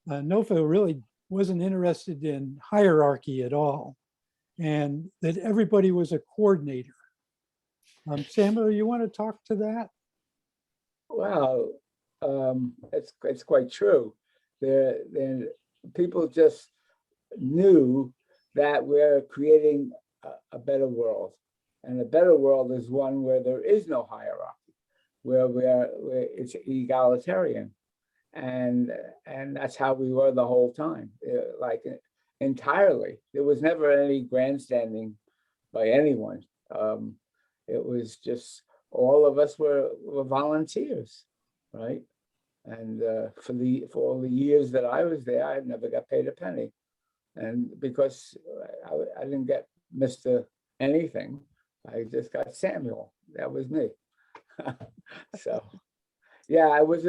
NOFA really wasn't interested in hierarchy at all, and that everybody was a coordinator. Samuel, you want to talk to that? Well, it's quite true. People just knew that we're creating a better world, and a better world is one where there is no hierarchy, where it's egalitarian, and that's how we were the whole time, like entirely. There was never any grandstanding by anyone. It was just all of us were volunteers, right? And for all the years that I was there, I never got paid a penny. And because I didn't get Mr. Anything, I just got Samuel. That was me. So yeah, it was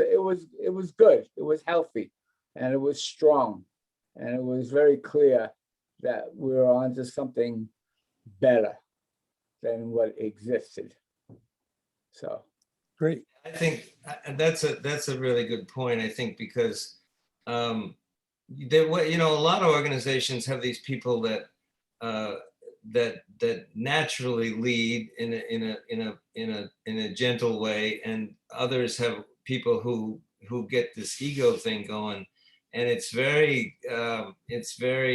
good. It was healthy, and it was strong, and it was very clear that we were onto something better than what existed. So great. I think that's a really good point. I think because a lot of organizations have these people that that naturally lead in a gentle way, and others have people who get this ego thing going, and it's very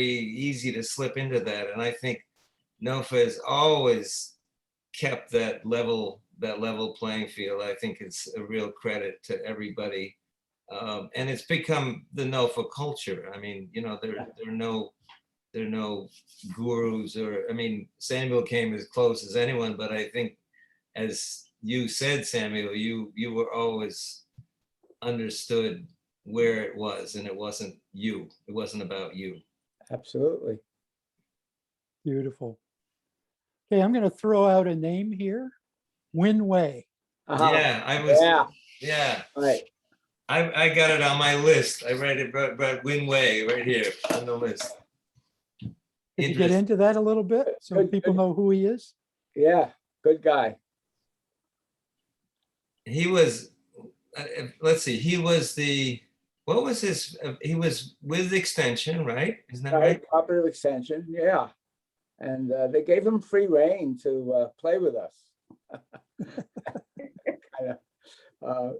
easy to slip into that. And I think NOFA has always kept that level playing field. I think it's a real credit to everybody, and it's become the NOFA culture. I mean, there are no gurus, or Samuel came as close as anyone, but I think, as you said, Samuel, you were always understood where it was, and it wasn't you. It wasn't about you. absolutely. Beautiful. Okay, I'm going to throw out a name here. Win Wei. Yeah, I was, Yeah, yeah, right. I got it on my list. I read it, but Win Wei right here on the list. Could you get Interesting. into that a little bit so Good, people good. know who he is? Yeah, good guy. He was, let's see, he was what was his, he was with Extension, right? Isn't that right? Right, cooperative extension, yeah. And they gave him free reign to play with us.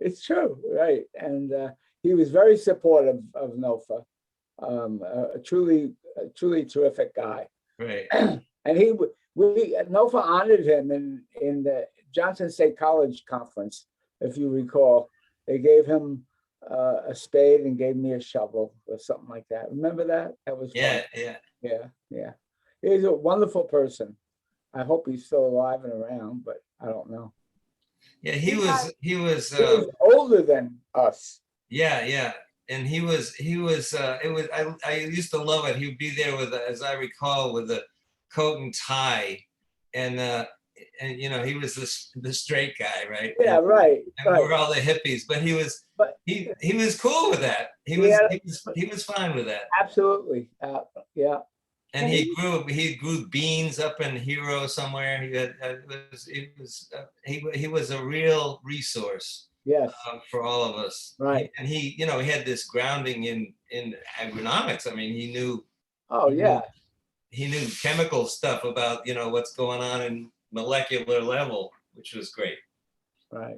It's true, right? And he was very supportive of NOFA. A truly terrific guy. Right. And NOFA honored him in the Johnson State College conference, if you recall. They gave him a spade and gave me a shovel or something like that. Remember that? That was fun. Yeah. He's a wonderful person. I hope he's still alive and around, but I don't know. Yeah, he was He was older than us. yeah. And he was, I used to love it. He would be there with, as I recall, with a coat and tie, and he was the straight guy, right? Yeah, and, right. And we're all the hippies, but he was cool with that. He was fine with that. Absolutely. Yeah. And he grew beans up in Hero somewhere. He was a real resource. Yes. For all of us. Right. And he had this grounding in agronomics. I mean, he knew. Oh, yeah. He knew chemical stuff about, what's going on in molecular level, which was great. Right.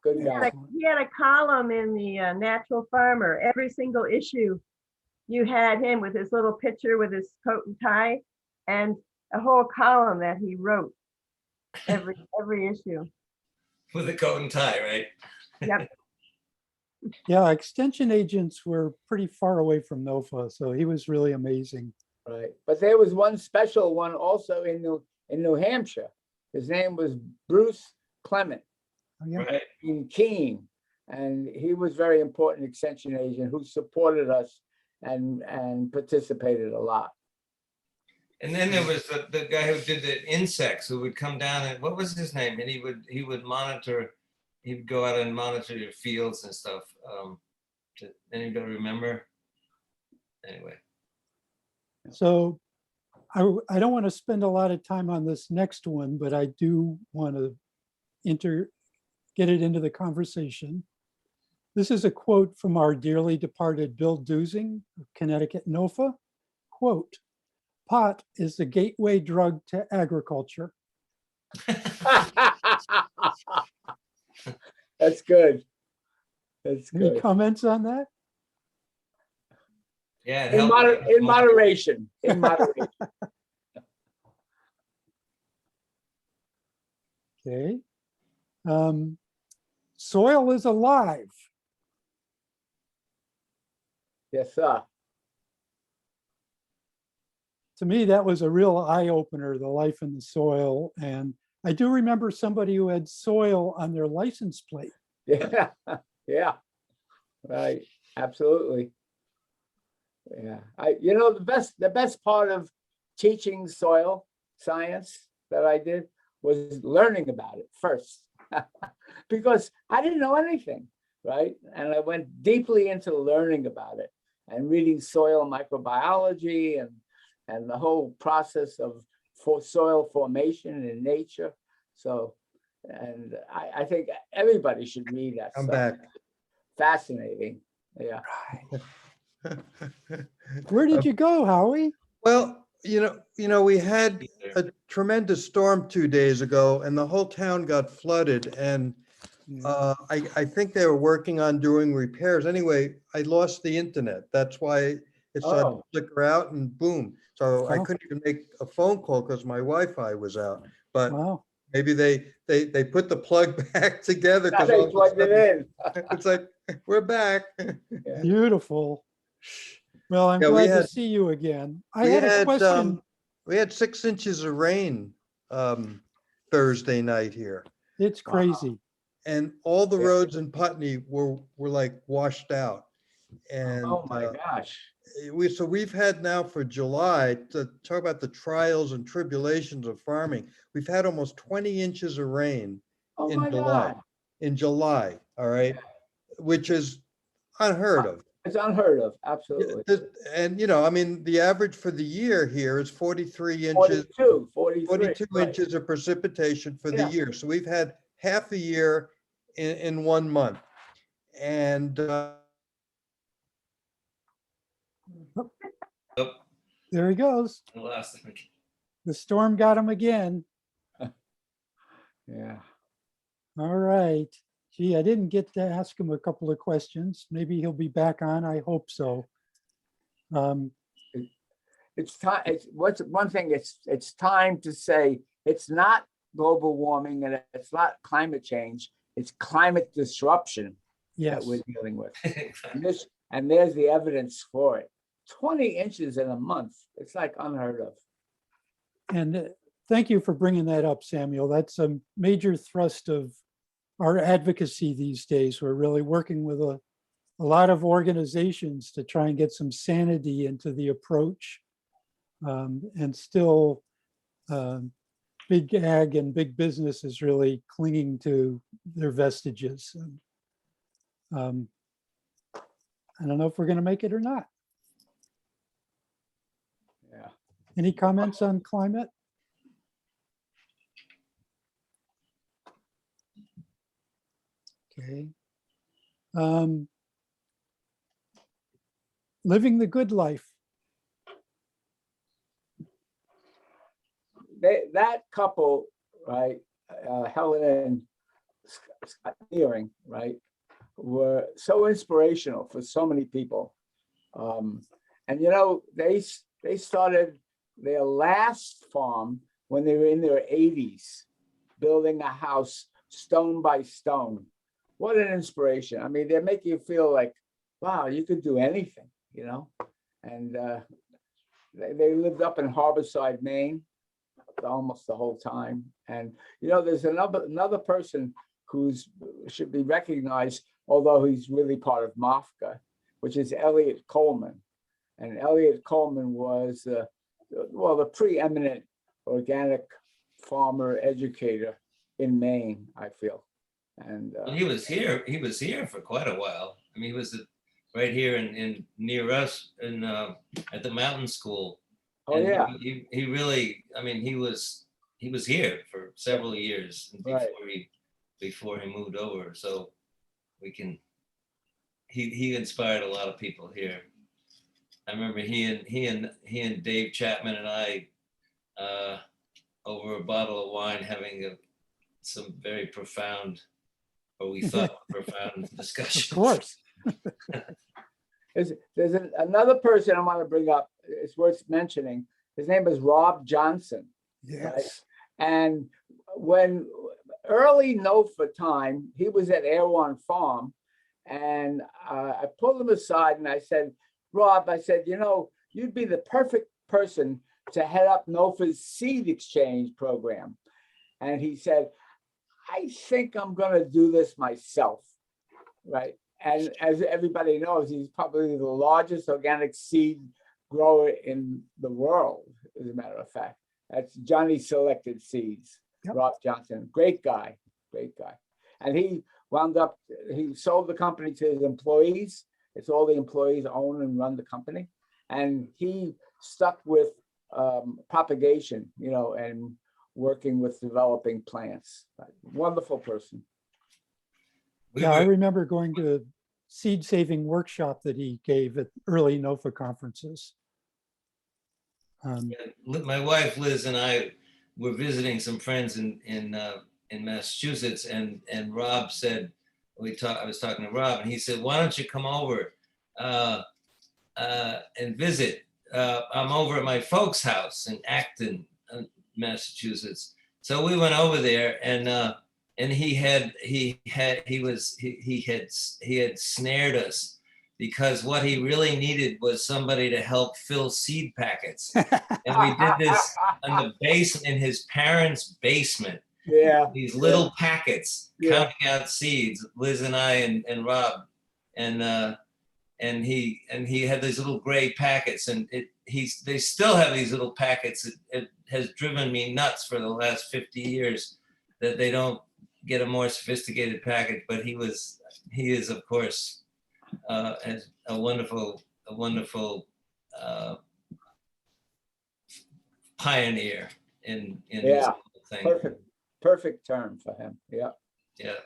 Good guy. He had a column in the Natural Farmer. Every single issue, you had him with his little picture with his coat and tie, and a whole column that he wrote every issue. With a coat and tie, right? Yep. Yeah, extension agents were pretty far away from NOFA, so he was really amazing. Right. But there was one special one also in New Hampshire. His name was Bruce Clement. Oh, yeah. Right. In Keene. And he was very important extension agent who supported us and participated a lot. And then there was the guy who did the insects, who would come down and, what was his name? And he would monitor. He'd go out and monitor your fields and stuff. Anybody remember? Anyway. So I don't want to spend a lot of time on this next one, but I do want to get it into the conversation. This is a quote from our dearly departed Bill Dusing of Connecticut NOFA. Quote, "Pot is the gateway drug to agriculture." That's good. That's Any good. comments on that? Yeah. In moderation. In moderation. Okay. Soil is alive. Yes, sir. To me, that was a real eye opener, the life in the soil. And I do remember somebody who had soil on their license plate. Yeah. Yeah. Right. Absolutely. Yeah. The best part of teaching soil science that I did was learning about it first, because I didn't know anything, right? And I went deeply into learning about it and reading soil microbiology and the whole process of soil formation in nature. So, and I think everybody should read that. I'm stuff. back. Fascinating. Yeah. Where did you go, Howie? Well, we had a tremendous storm 2 days ago and the whole town got flooded, and I think they were working on doing repairs. Anyway, I lost the internet. That's why it started to flicker out and boom. So I couldn't even make a phone call because my Wi-Fi was out. But Wow. maybe they put the plug back together. Now they plugged it in. It's like, we're back. Beautiful. Well, I'm Yeah, we glad had- to see you again. I had a question. We had 6 inches of rain Thursday night here. It's crazy. And all the Yeah. roads in Putney were like washed out. And Oh my gosh. we've had now for July, to talk about the trials and tribulations of farming, we've had almost 20 inches of rain Oh in my July. God. In July, all right, which is unheard of. It's unheard of, absolutely. And, you know, I mean, the average for the year here is 43 inches, 43. 42 right. inches of precipitation for the Yeah. year. So we've had half a year in 1 month. And Oh, There he goes. I lost him. The storm got him again. Yeah. All right. Gee, I didn't get to ask him a couple of questions. Maybe he'll be back on. I hope so. It's time, it's what's one thing, it's time to say it's not global warming and it's not climate change, it's climate disruption Yes. that we're dealing with. And there's the evidence for it. 20 inches in a month, it's like unheard of. And thank you for bringing that up, Samuel. That's a major thrust of our advocacy these days. We're really working with a lot of organizations to try and get some sanity into the approach. And still, big ag and big business is really clinging to their vestiges. And, I don't know if we're going to make it or not. Yeah. Any comments on climate? Okay. Living the good life. That couple, right, Helen and Scott Nearing, right, were so inspirational for so many people. And you know, they started their last farm when they were in their 80s, building a house stone by stone. What an inspiration. I mean, they make you feel like, wow, you could do anything, you know? And they lived up in Harborside, Maine, almost the whole time. And, you know, there's another person who's should be recognized, although he's really part of MOFGA, which is Elliot Coleman. And Elliot Coleman was, well, the preeminent organic farmer educator in Maine, I feel. And Well, he was here for quite a while. I mean, he was right here in near us in at the mountain school. oh And yeah, he really, I mean, he was here for several years before he moved over. So he inspired a lot of people here. I remember he and Dave Chapman and I over a bottle of wine having some very profound, or we thought profound discussions. Of course. there's another person I want to bring up. It's worth mentioning. His name is Rob Johnson. Yes. And when early NOFA time, he was at Erewhon Farm, and I pulled him aside and I said, Rob, I said, you know, you'd be the perfect person to head up NOFA's seed exchange program. And he said, I think I'm going to do this myself, right? And as everybody knows, he's probably the largest organic seed grower in the world, as a matter of fact. That's Johnny Selected Seeds, Yep. Rob Johnson, great guy. And he he sold the company to his employees. It's all the employees own and run the company. And he stuck with propagation, you know, and working with developing plants. Wonderful person. Yeah, I remember going to a seed saving workshop that he gave at early NOFA conferences. My wife Liz and I were visiting some friends in Massachusetts, and Rob said, I was talking to Rob, and he said, why don't you come over and visit? I'm over at my folks' house in Acton, Massachusetts. So we went over there, and he had snared us, because what he really needed was somebody to help fill seed packets. And we did this in his parents' basement. Yeah. These little packets, counting out seeds, Liz and I and Rob. And he had these little gray packets, and they still have these little packets. It has driven me nuts for the last 50 years that they don't get a more sophisticated package. But he is of course as a wonderful pioneer in this Yeah, thing. perfect term for him. Yeah. Yeah.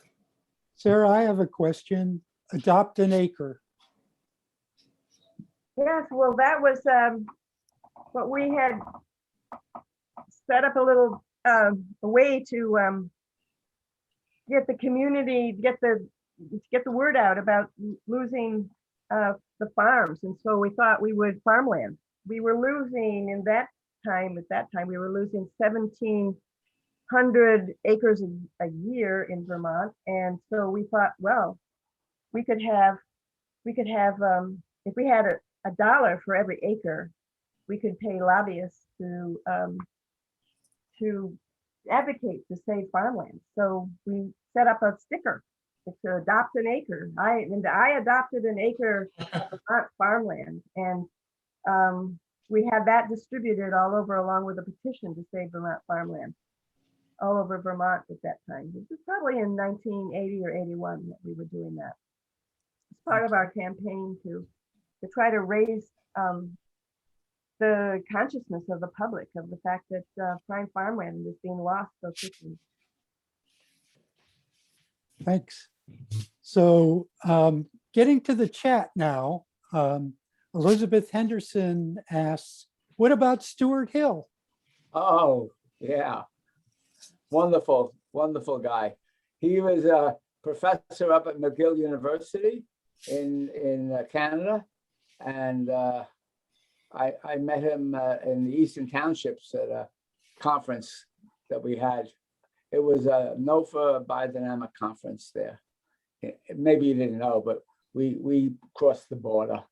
Sarah, I have a question. Adopt an acre. Yes, well, that was what we had set up a little way to get the community, get the word out about losing the farms. And so we thought we would farmland. We were losing at that time, we were losing 1,700 acres a year in Vermont. And so we thought, well, we could have, if we had a dollar for every acre, we could pay lobbyists to advocate to save farmland. So we set up a sticker to adopt an acre. I adopted an acre of Vermont farmland, and we had that distributed all over, along with a petition to save Vermont farmland all over Vermont at that time. This was probably in 1980 or 81 that we were doing that. It's part of our campaign to try to raise the consciousness of the public of the fact that prime farmland is being lost so quickly. Thanks. So getting to the chat now, Elizabeth Henderson asks, what about Stuart Hill? Oh, yeah. Wonderful guy. He was a professor up at McGill University in Canada. And I met him in the Eastern Townships at a conference that we had. It was a NOFA biodynamic conference there. Maybe you didn't know, but we crossed the border.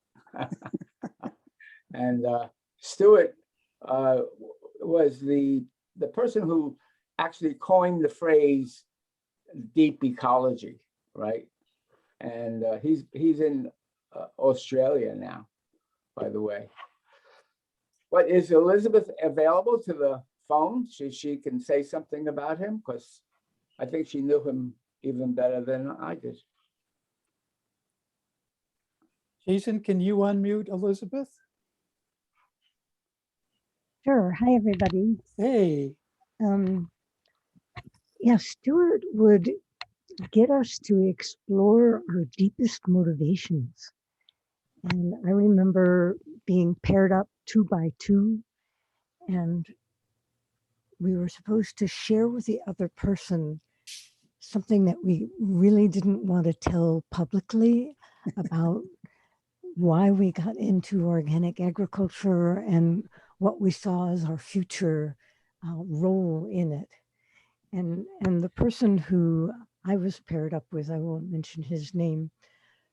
And Stuart was the person who actually coined the phrase deep ecology, right? And he's in Australia now, by the way. But is Elizabeth available to the phone? She can say something about him, because I think she knew him even better than I did. Jason, can you unmute Elizabeth? Sure. Hi, everybody. Hey, Yeah, Stuart would get us to explore our deepest motivations. And I remember being paired up 2 by 2, and we were supposed to share with the other person something that we really didn't want to tell publicly about why we got into organic agriculture and what we saw as our future role in it. And the person who I was paired up with, I won't mention his name,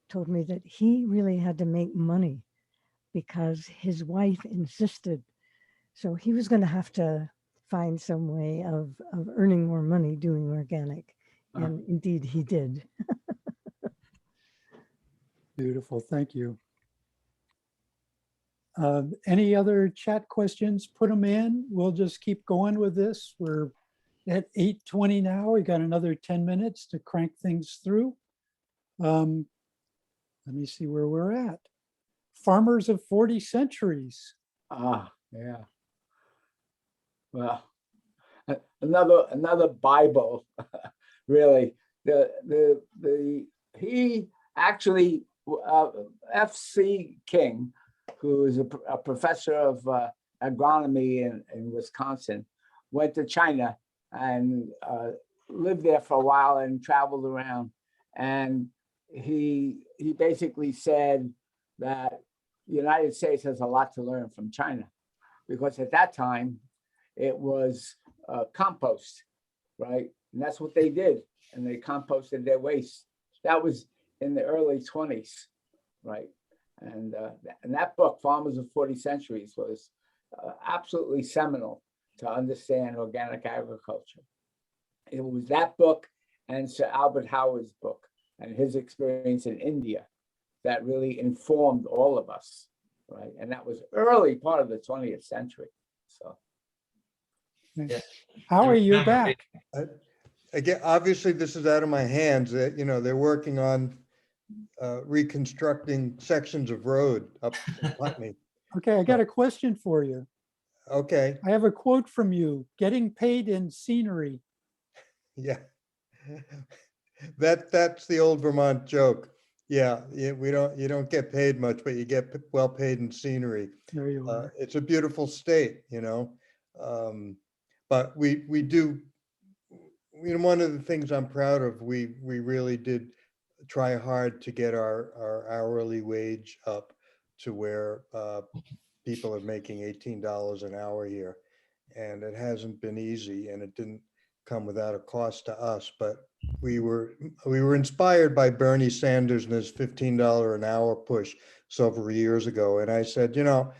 told me that he really had to make money because his wife insisted. So he was going to have to find some way of earning more money doing organic. And indeed he did. beautiful. Thank you. Any other chat questions? Put them in. We'll just keep going with this. We're at 8:20 now. We got another 10 minutes to crank things through. Let me see where we're at. Farmers of 40 centuries. Yeah. Well, another Bible, really. He actually, F.C. King, who is a professor of agronomy in Wisconsin, went to China and lived there for a while and traveled around. And he basically said that the United States has a lot to learn from China, because at that time it was compost, right? And that's what they did. And they composted their waste. That was in the early 20s, right? And that book, Farmers of 40 Centuries, was absolutely seminal to understand organic agriculture. It was that book and Sir Albert Howard's book and his experience in India that really informed all of us, right? And that was early part of the 20th century. So Howie, you're remember back. Again, obviously, this is out of my hands. You know, they're working on reconstructing sections of road up in Putney. Okay, I got a question for you. Okay, I have a quote from you, getting paid in scenery. yeah. That's the old Vermont joke. Yeah, you don't get paid much, but you get well paid in scenery. There you are. It's a beautiful state, you know. But we do, you know, one of the things I'm proud of, we really did try hard to get our hourly wage up to where people are making $18 an hour here. And it hasn't been easy, and it didn't come without a cost to us, but we were inspired by Bernie Sanders and his $15 an hour push several years ago. And I said, you know,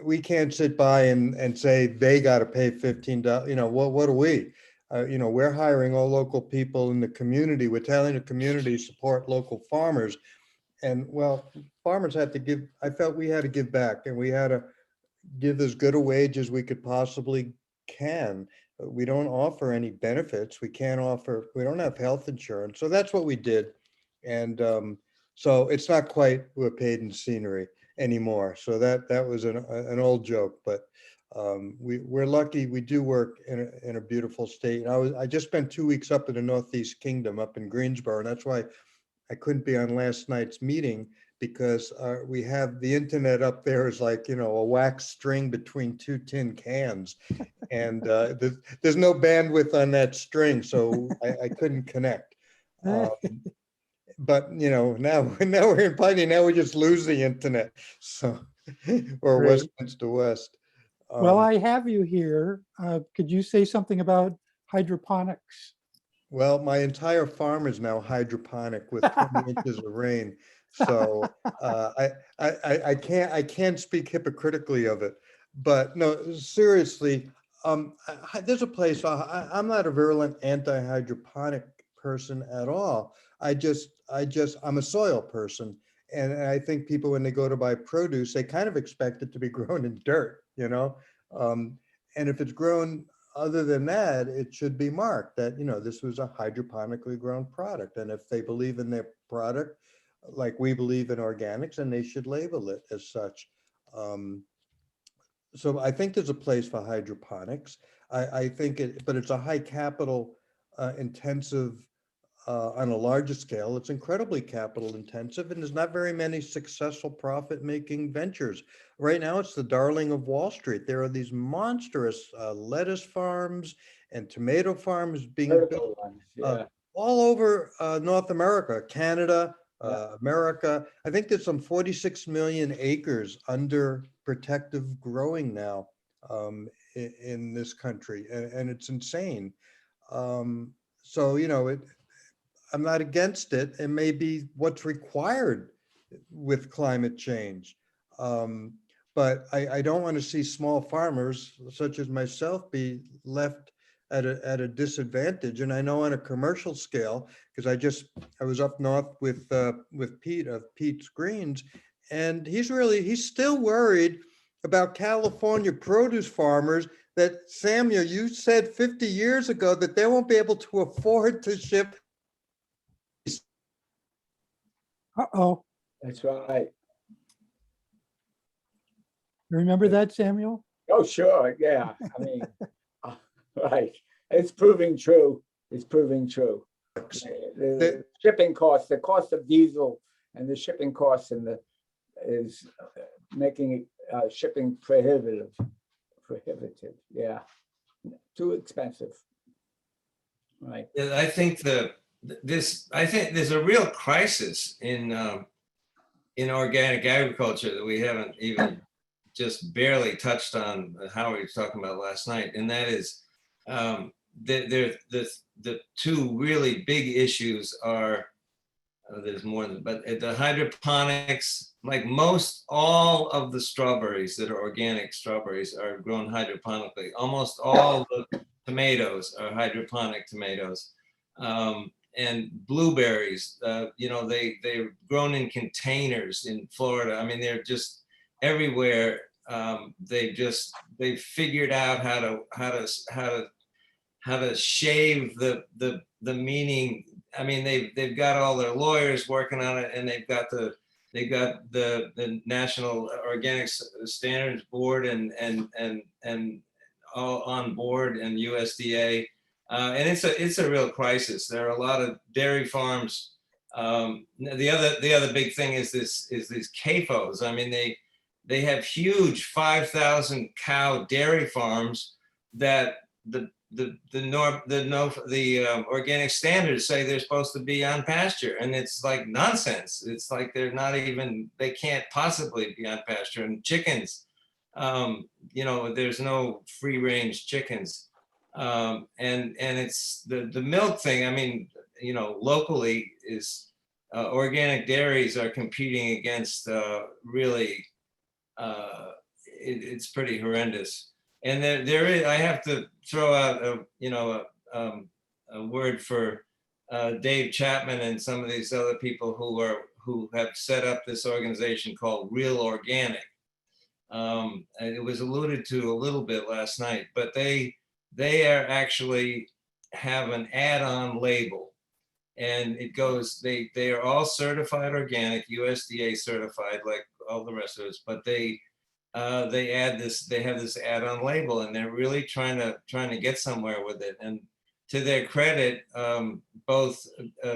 we can't sit by and say they got to pay $15. You know, what are we? You know, we're hiring all local people in the community. We're telling the community support local farmers. And well, farmers had to give, I felt we had to give back, and we had to give as good a wage as we could possibly can. We don't offer any benefits. We don't have health insurance. So that's what we did. And so it's not quite, we're paid in scenery anymore. So that was an old joke, but we're lucky. We do work in a beautiful state. And I just spent 2 weeks up in the Northeast Kingdom, up in Greensboro. And that's why I couldn't be on last night's meeting, because we have the internet up there is like, you know, a wax string between two tin cans. And there's no bandwidth on that string, so I couldn't connect. But, you know, now we're in Putney, now we just lose the internet. So, or Great. Westminster West. Well, I have you here. Could you say something about hydroponics? Well, my entire farm is now hydroponic with 20 inches of rain. So I can't speak hypocritically of it, but no, seriously, there's a place, I'm not a virulent anti-hydroponic person at all. I'm a soil person. And I think people, when they go to buy produce, they kind of expect it to be grown in dirt, you know? And if it's grown other than that, it should be marked that, you know, this was a hydroponically grown product. And if they believe in their product, like we believe in organics, then they should label it as such. So I think there's a place for hydroponics. I think but it's a high capital intensive on a larger scale. It's incredibly capital intensive, and there's not very many successful profit-making ventures. Right now, it's the darling of Wall Street. There are these monstrous lettuce farms and tomato farms being built all over North America, Canada, America. I think there's some 46 million acres under protective growing now in this country, and it's insane. So, you know, I'm not against it. It may be what's required with climate change. But I don't want to see small farmers such as myself be left at a disadvantage. And I know on a commercial scale, because I was up north with Pete of Pete's Greens, and he's still worried about California produce farmers that, Samuel, you said 50 years ago that they won't be able to afford to ship. Uh-oh. that's right. Remember that, Samuel? Oh, sure. Yeah. I mean, right. It's proving true. It's proving true. The shipping costs, the cost of diesel and the shipping costs is making shipping prohibitive. Yeah. Too expensive. Right. I think there's a real crisis in organic agriculture that we haven't even just barely touched on. Howie was talking about last night, and that is the two really big issues are there's more than, but the hydroponics, like all of the strawberries that are organic strawberries are grown hydroponically. Almost all the tomatoes are hydroponic tomatoes. and blueberries. You know, they're grown in containers in Florida. I mean, they're just everywhere. They've figured out how to shave the meaning. I mean, they've got all their lawyers working on it, and they've got the National Organic Standards Board and all on board, and USDA, and it's a real crisis. There are a lot of dairy farms. The other big thing is these CAFOs. I mean, they have huge 5,000 cow dairy farms that the organic standards say they're supposed to be on pasture, and it's like nonsense. It's like they can't possibly be on pasture. And chickens, you know, there's no free range chickens, and it's the milk thing. I mean, you know, locally is organic dairies are competing against really. It's pretty horrendous. And there is, I have to throw out a word for Dave Chapman and some of these other people who have set up this organization called Real Organic. And it was alluded to a little bit last night, but they are actually have an add-on label, and it goes, they are all certified organic, USDA certified, like all the rest of us, but they have this add-on label, and they're really trying to get somewhere with it. And to their credit, both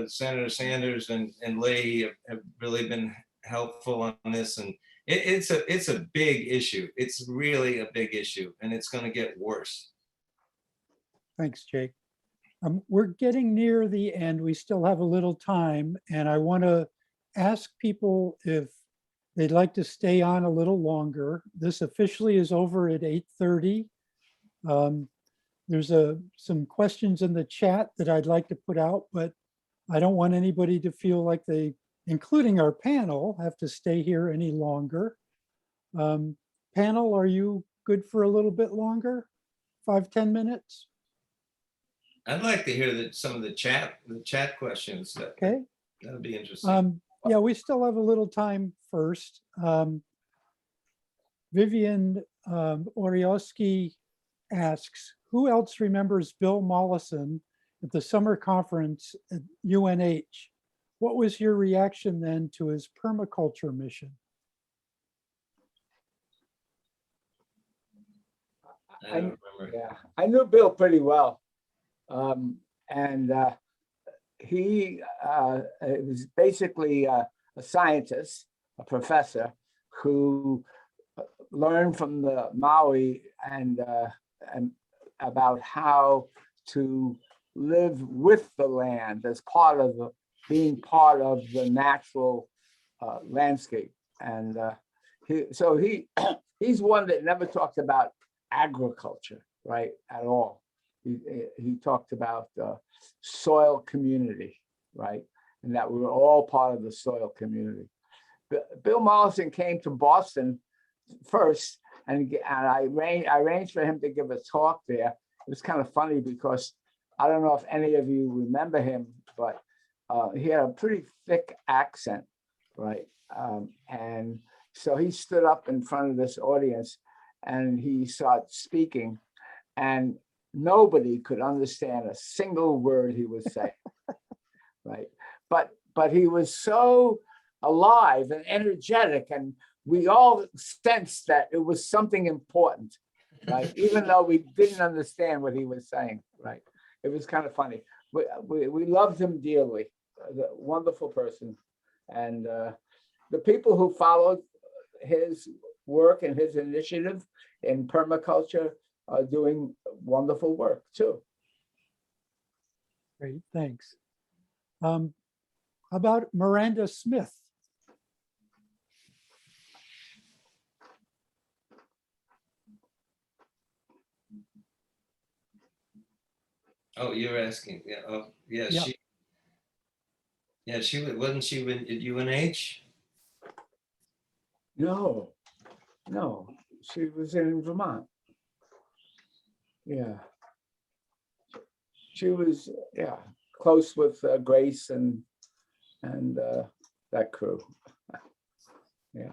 Senator Sanders and Leahy have really been helpful on this, and it's a big issue. It's really a big issue, and it's going to get worse. Thanks, Jake. We're getting near the end. We still have a little time, and I want to ask people if they'd like to stay on a little longer. This officially is over at 8:30. There's some questions in the chat that I'd like to put out, but I don't want anybody to feel like they, including our panel, have to stay here any longer. Panel, are you good for a little bit longer? 5-10 minutes? I'd like to hear some of the chat questions. Okay. That would be interesting. Yeah, we still have a little time first. Vivian Orioski asks, who else remembers Bill Mollison at the summer conference at UNH? What was your reaction then to his permaculture mission? I don't remember. Yeah, I knew Bill pretty well. He was basically a scientist, a professor who learned from the Maui and about how to live with the land as part of being part of the natural landscape. And he's one that never talked about agriculture, right, at all. He talked about soil community, right? And that we were all part of the soil community. Bill Mollison came to Boston first, and I arranged for him to give a talk there. It was kind of funny because I don't know if any of you remember him, but he had a pretty thick accent, right? And so he stood up in front of this audience and he started speaking, and nobody could understand a single word he was saying, right? But he was so alive and energetic, and we all sensed that it was something important, right? Even though we didn't understand what he was saying, right? It was kind of funny. We loved him dearly, a wonderful person. And the people who followed his work and his initiative in permaculture are doing wonderful work too. Great, thanks. How about Miranda Smith? Oh, you're asking. Yeah. Oh, yeah. Yeah. Wasn't she at UNH? No, she was in Vermont. Yeah. She was, yeah, close with Grace and that crew. Yeah.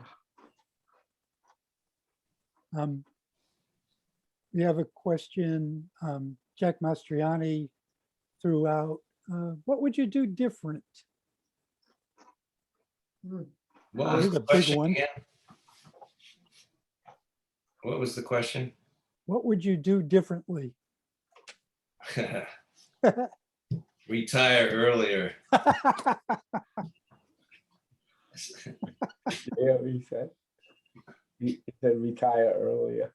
We have a question, Jack Mastriani threw out, what would you do different? What That was is the a big question one. again? What was the question? What would you do differently? Retire earlier. Yeah, he said. He said retire earlier.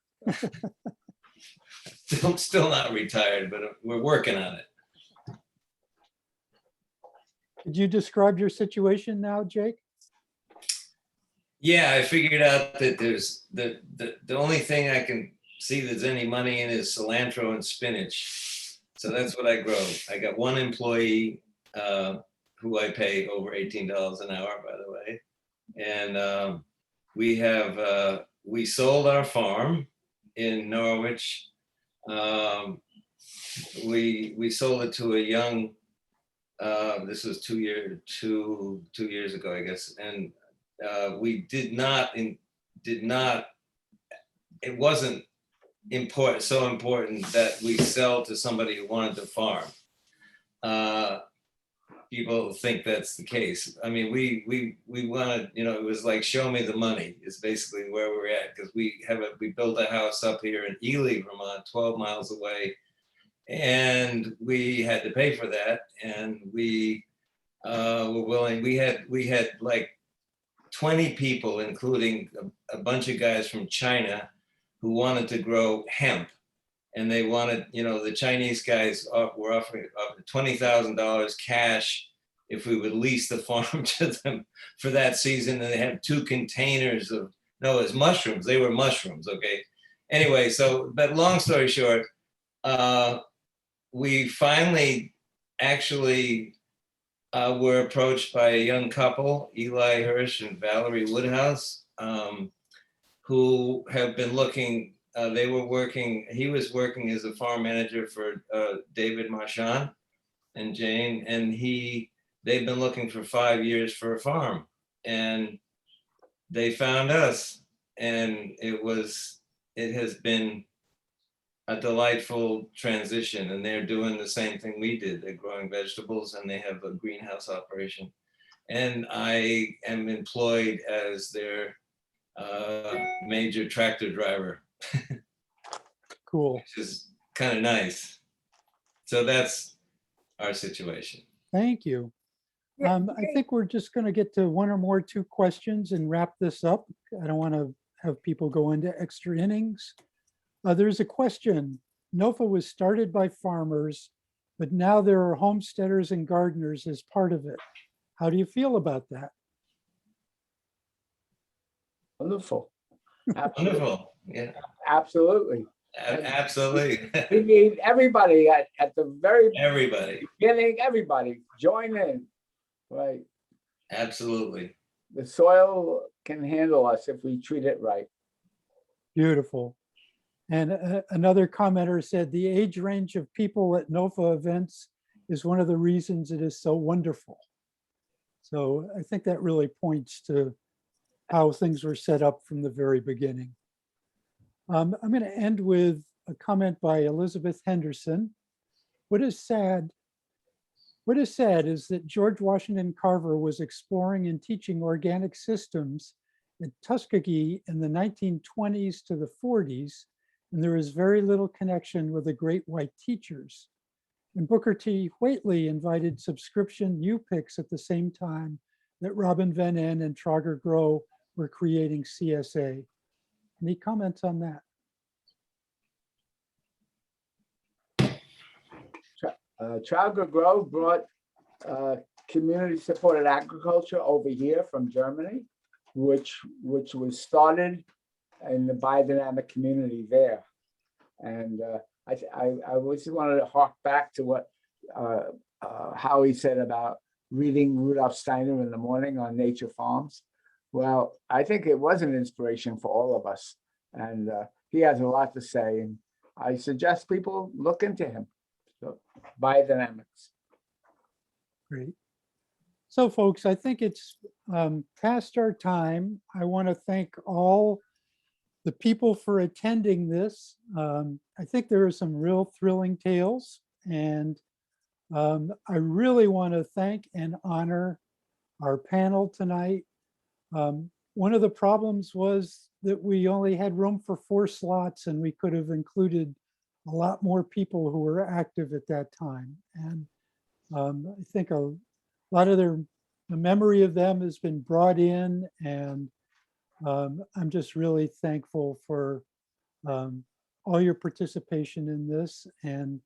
I'm still not retired, but we're working on it. Could you describe your situation now, Jake? Yeah, I figured out that there's the only thing I can see there's any money in is cilantro and spinach. So that's what I grow. I got one employee who I pay over $18 an hour, by the way. And we sold our farm in Norwich. We sold it to a young, this was 2 years ago, I guess. And we did not, it wasn't so important that we sell to somebody who wanted to farm. People think that's the case. I mean, we wanted, it was like, show me the money is basically where we're at, because we built a house up here in Ely, Vermont, 12 miles away, and we had to pay for that. And we were willing. We had like 20 people, including a bunch of guys from China, who wanted to grow hemp. And they wanted, the Chinese guys were offering $20,000 cash if we would lease the farm to them for that season. And they had 2 containers of, no, it was mushrooms. They were mushrooms, okay? Anyway, but long story short, we finally actually were approached by a young couple, Eli Hirsch and Valerie Woodhouse, who have been looking. He was working as a farm manager for David Marchand and Jane, and they've been looking for 5 years for a farm, and they found us, and it has been a delightful transition. And they're doing the same thing we did. They're growing vegetables, and they have a greenhouse operation, and I am employed as their major tractor driver. Cool. Which is kind of nice. So that's our situation. Thank you. Yeah, I think we're just going to get to 1 or 2 questions and wrap this up. I don't want to have people go into extra innings. There's a question. NOFA was started by farmers, but now there are homesteaders and gardeners as part of it. How do you feel about that? Wonderful. Wonderful. Yeah, Absolutely. absolutely. We need everybody at the very Everybody. beginning, everybody join in, right? Absolutely. The soil can handle us if we treat it right. Beautiful. And another commenter said the age range of people at NOFA events is one of the reasons it is so wonderful. So I think that really points to how things were set up from the very beginning. I'm going to end with a comment by Elizabeth Henderson. What is sad is that George Washington Carver was exploring and teaching organic systems at Tuskegee in the 1920s to the 40s, and there is very little connection with the great white teachers. And Booker T. Whately invited subscription U-Picks at the same time that Robin Van En and Trauger Grow were creating CSA. Any comments on that? Trauger Grow brought community-supported agriculture over here from Germany, which was started in the biodynamic community there. And I always wanted to hark back to what Howie said about reading Rudolf Steiner in the morning on Nature Farms. Well, I think it was an inspiration for all of us. And he has a lot to say. And I suggest people look into him. So, biodynamics. Great. So folks, I think it's past our time. I want to thank all the people for attending this. I think there are some real thrilling tales, and I really want to thank and honor our panel tonight. One of the problems was that we only had room for 4 slots, and we could have included a lot more people who were active at that time. And I think a lot of the memory of them has been brought in, and I'm just really thankful for all your participation in this. And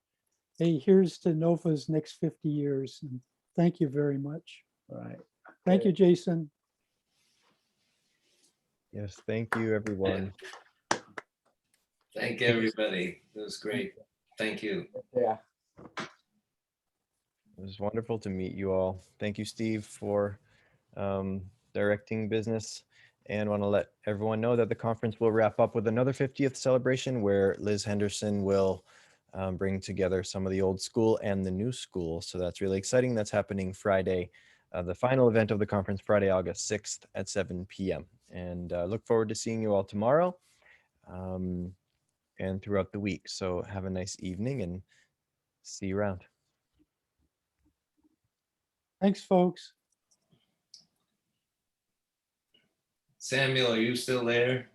hey, here's to NOFA's next 50 years. And thank you very much. All right. Thank you, Jason. Yes, thank you, everyone. Thank everybody. It was great. Thank you. Yeah. It was wonderful to meet you all. Thank you, Steve, for directing business. And want to let everyone know that the conference will wrap up with another 50th celebration where Liz Henderson will bring together some of the old school and the new school. So that's really exciting. That's happening Friday, the final event of the conference, Friday, August 6th at 7 p.m. And look forward to seeing you all tomorrow and throughout the week. So have a nice evening and see you around. Thanks, folks. Samuel, are you still there?